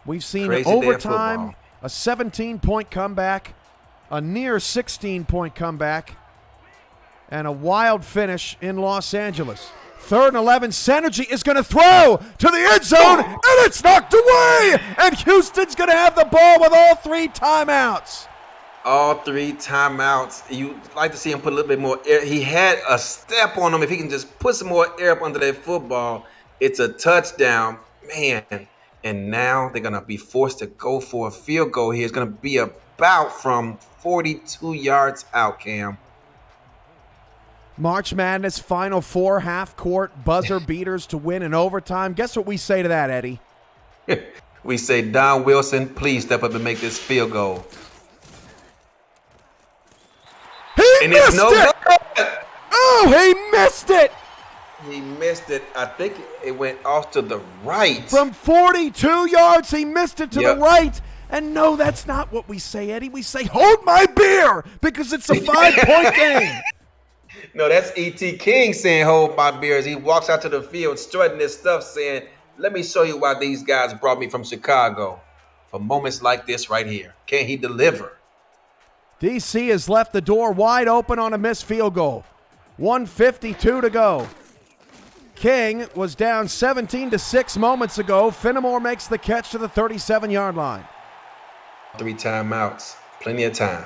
S3: We've seen
S2: Crazy
S3: overtime, a 17-point comeback, a near 16-point comeback, and a wild finish in Los Angeles. 3rd and 11, Synergy is going to throw to the end zone, and it's knocked away! And Houston's going to have the ball with all 3 timeouts.
S2: All 3 timeouts. You'd like to see him put a little bit more air. He had a step on him. If he can just put some more air up under that football, it's a touchdown. Man. And now they're going to be forced to go for a field goal here. It's going to be about from 42 yards out, Cam.
S3: March Madness Final Four half-court buzzer beaters to win in overtime. Guess what we say to that, Eddie?
S2: We say, Don Wilson, please step up and make this field goal.
S3: He missed it! Good. Oh, he missed it!
S2: He missed it. I think it went off to the right.
S3: From 42 yards, he missed it to the right. And no, that's not what we say, Eddie. We say, hold my beer, because it's a 5-point game.
S2: No, that's E.T. King saying, hold my beer, as he walks out to the field strutting his stuff saying, let me show you why these guys brought me from Chicago. For moments like this right here. Can he deliver?
S3: DC has left the door wide open on a missed field goal. 1:52 to go. King was down 17-6 moments ago. Finnemore makes the catch to the 37-yard line.
S2: 3 timeouts. Plenty of time.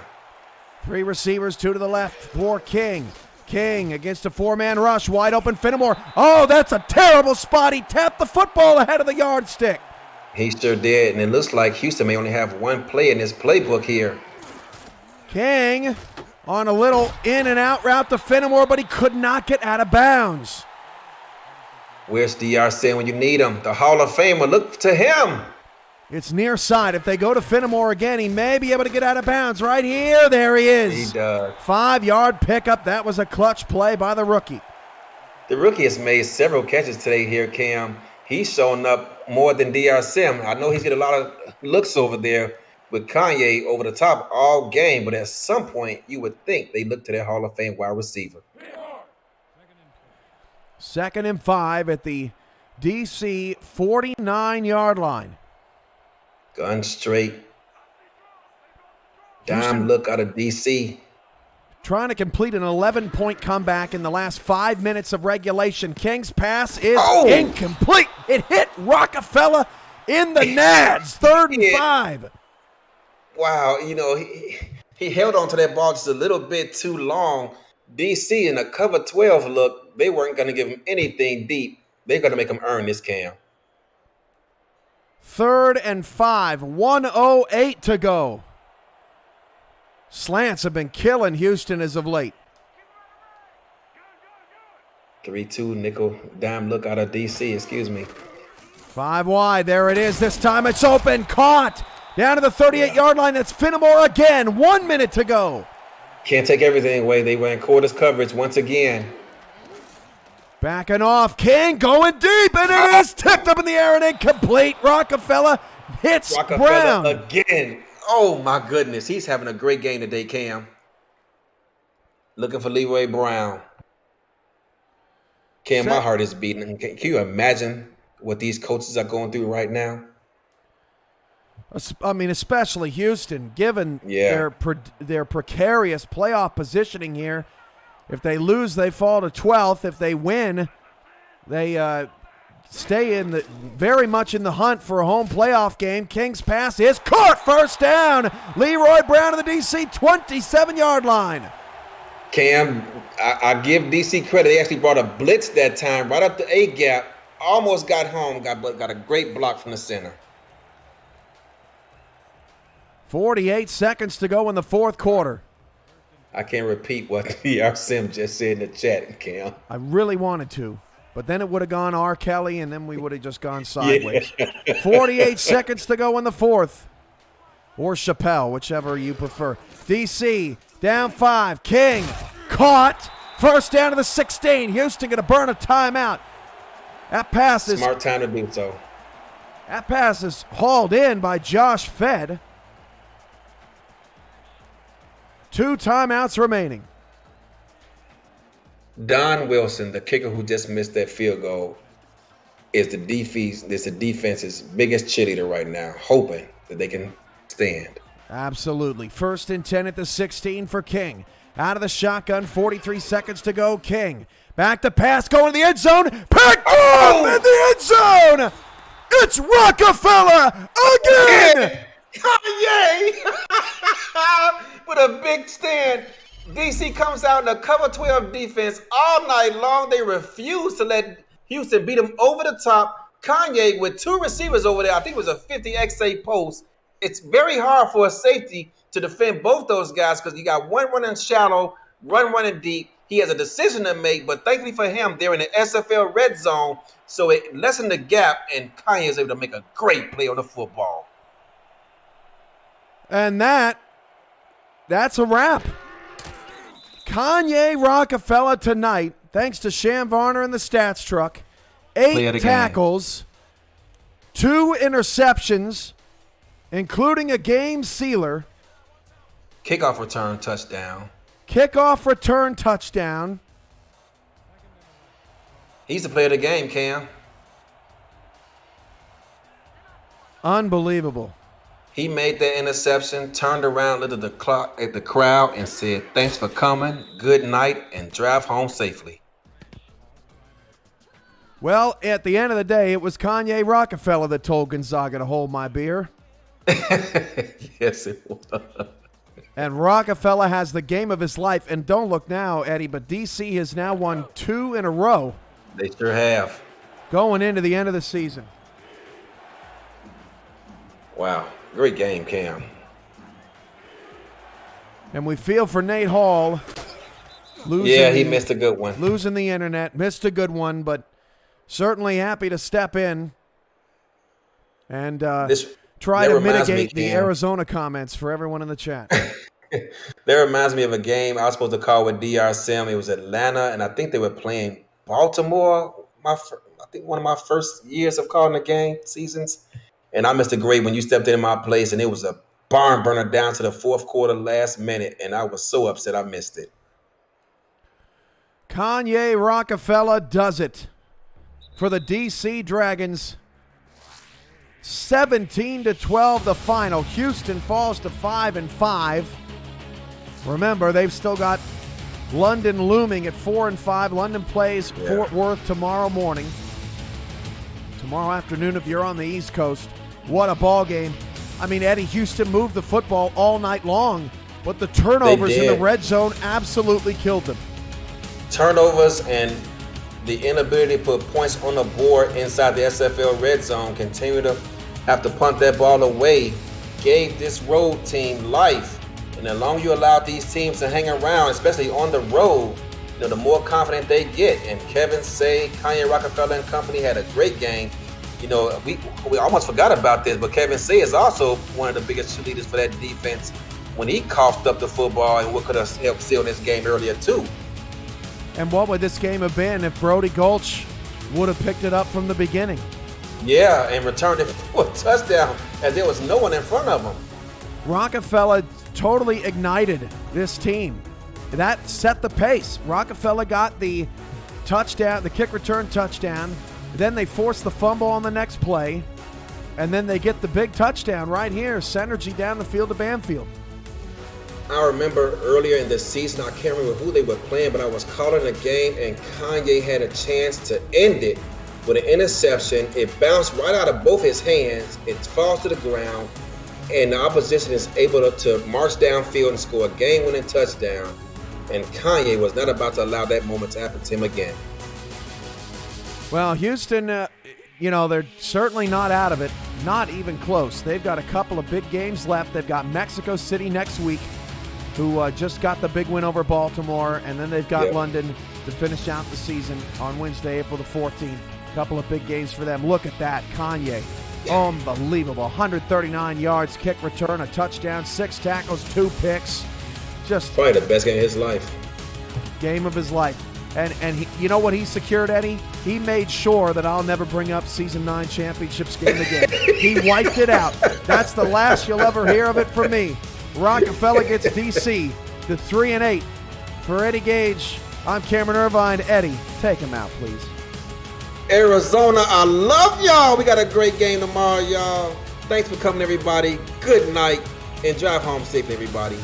S3: 3 receivers, 2 to the left for King. King against a 4-man rush. Wide open Finnemore. Oh, that's a terrible spot. He tapped the football ahead of the yardstick.
S2: He sure did. And it looks like Houston may only have 1 play in his playbook here.
S3: King on a little in and out route to Finnemore, but he could not get out of bounds.
S2: Where's DR saying when you need him? The Hall of Famer, look to him.
S3: It's near side. If they go to Finnemore again, he may be able to get out of bounds. Right here, there he is.
S2: He does.
S3: 5-yard pickup. That was a clutch play by the rookie.
S2: The rookie has made several catches today here, Cam. He's shown up more than DR Sim. I know he's getting a lot of looks over there with Kanye over the top all game, but at some point, you would think they look to their Hall of Fame wide receiver.
S3: 2nd and 5 at the DC 49-yard line.
S2: Gun straight. Dime
S3: Houston
S2: look out of DC.
S3: trying to complete an 11-point comeback in the last 5 minutes of regulation. King's pass is incomplete. It hit Rockefeller in the nads. 3rd and 5.
S2: Wow, you know, he held on to that ball just a little bit too long. DC in a cover 12 look, they weren't going to give him anything deep. They're going to make him earn this, Cam.
S3: 3rd and 5, 1:08 to go. Slants have been killing Houston as of late.
S2: 3-2 nickel dime look out of DC, excuse me.
S3: 5 wide, there it is. This time it's open, caught. Down to the 38-yard line, that's Finnemore again. 1 minute to go.
S2: Can't take everything away. They ran quarters coverage once again.
S3: Backing off, King going deep, and it is tipped up in the air and incomplete. Rockefeller hits Brown.
S2: Again. Oh, my goodness. He's having a great game today, Cam. Looking for Leroy Brown. Cam, my heart is beating. Can you imagine what these coaches are going through right now?
S3: I mean, especially Houston, given their precarious playoff positioning here. If they lose, they fall to 12th. If they win, they stay in the very much in the hunt for a home playoff game. King's pass is caught. 1st down. Leroy Brown to the DC 27-yard line.
S2: Cam, I give DC credit. They actually brought a blitz that time, right up the A gap. Almost got home, got a great block from the center.
S3: 48 seconds to go in the fourth quarter.
S2: I can't repeat what DR Sim just said in the chat, Cam.
S3: I really wanted to, but then it would have gone R. Kelly, and then we would have just gone sideways. Yeah. 48 seconds to go in the fourth. Or Chappelle, whichever you prefer. DC, down 5. King, caught. First down to the 16. Houston going to burn a timeout. That pass is...
S2: Smart time to do so.
S3: That pass is hauled in by Josh Fed. 2 timeouts remaining.
S2: Don Wilson, the kicker who just missed that field goal, is the defense's biggest cheerleader right now, hoping that they can stand.
S3: Absolutely. 1st and 10 at the 16 for King. Out of the shotgun, 43 seconds to go. King. Back to pass, going to the end zone. Picked off in the end zone. It's Rockefeller again.
S2: Yay! With a big stand. DC comes out in a cover 12 defense all night long. They refuse to let Houston beat them over the top. Kanye with 2 receivers over there. I think it was a 50 XA post. It's very hard for a safety to defend both those guys because you got one running shallow, one running deep. He has a decision to make, but thankfully for him, they're in the SFL red zone, so it lessened the gap, and Kanye is able to make a great play on the football.
S3: And that's a wrap. Kanye Rockefeller tonight, thanks to Sham Varner and the stats truck, 8 tackles, 2 interceptions, including a game sealer.
S2: Kickoff return touchdown. He's the player of the game, Cam.
S3: Unbelievable.
S2: He made that interception, turned around, looked at the clock at the crowd, and said, "Thanks for coming, good night, and drive home safely."
S3: Well, at the end of the day, it was Kanye Rockefeller that told Gonzaga to hold my beer.
S2: Yes, it was.
S3: And Rockefeller has the game of his life. And don't look now, Eddie, but DC has now won 2 in a row.
S2: They sure have.
S3: Going into the end of the season.
S2: Wow. Great game, Cam.
S3: And we feel for Nate Hall.
S2: He missed a good one.
S3: Losing the internet. Missed a good one, but certainly happy to step in and try to mitigate the Arizona comments for everyone in the chat.
S2: That reminds me of a game I was supposed to call with DR Sim. It was Atlanta, and I think they were playing Baltimore. I think one of my first years of calling the game, seasons. And I missed a great when you stepped in my place, and it was a barn burner down to the fourth quarter last minute, and I was so upset I missed it.
S3: Kanye Rockefeller does it for the DC Dragons. 17-12 the final. Houston falls to 5-5. Remember, they've still got London looming at 4-5. London plays Fort Worth tomorrow morning. Tomorrow afternoon if you're on the East Coast. What a ball game. I mean, Eddie, Houston moved the football all night long, but the turnovers in the red zone absolutely killed them.
S2: Turnovers and the inability to put points on the board inside the SFL red zone, continue to have to punt that ball away, gave this road team life. And the longer you allow these teams to hang around, especially on the road, the more confident they get. And Kevin Say, Kanye Rockefeller and company had a great game. We almost forgot about this, but Kevin Say is also one of the biggest cheerleaders for that defense when he coughed up the football and what could have helped seal this game earlier too.
S3: And what would this game have been if Brody Gulch would have picked it up from the beginning?
S2: Yeah, and returned it for a touchdown as there was no one in front of him.
S3: Rockefeller totally ignited this team. That set the pace. Rockefeller got the touchdown, the kick return touchdown. Then they forced the fumble on the next play. And then they get the big touchdown right here. Synergy down the field to Banfield.
S2: I remember earlier in the season, I can't remember who they were playing, but I was calling a game and Kanye had a chance to end it with an interception. It bounced right out of both his hands. It falls to the ground, and the opposition is able to march downfield and score a game-winning touchdown. And Kanye was not about to allow that moment to happen to him again.
S3: Well, Houston, they're certainly not out of it. Not even close. They've got a couple of big games left. They've got Mexico City next week, who just got the big win over Baltimore, and then they've got London to finish out the season on Wednesday, April the 14th. A couple of big games for them. Look at that, Kanye. Unbelievable. 139 yards, kick return, a touchdown, 6 tackles, 2 picks. Just
S2: probably the best game of his life.
S3: Game of his life. And he, you know what he secured, Eddie? He made sure that I'll never bring up Season 9 championships game again. He wiped it out. That's the last you'll ever hear of it from me. Rockefeller gets DC to 3-8. For Eddie Gage, I'm Cameron Irvine. Eddie, take him out, please.
S2: Arizona, I love y'all. We got a great game tomorrow, y'all. Thanks for coming, everybody. Good night, and drive home safe, everybody.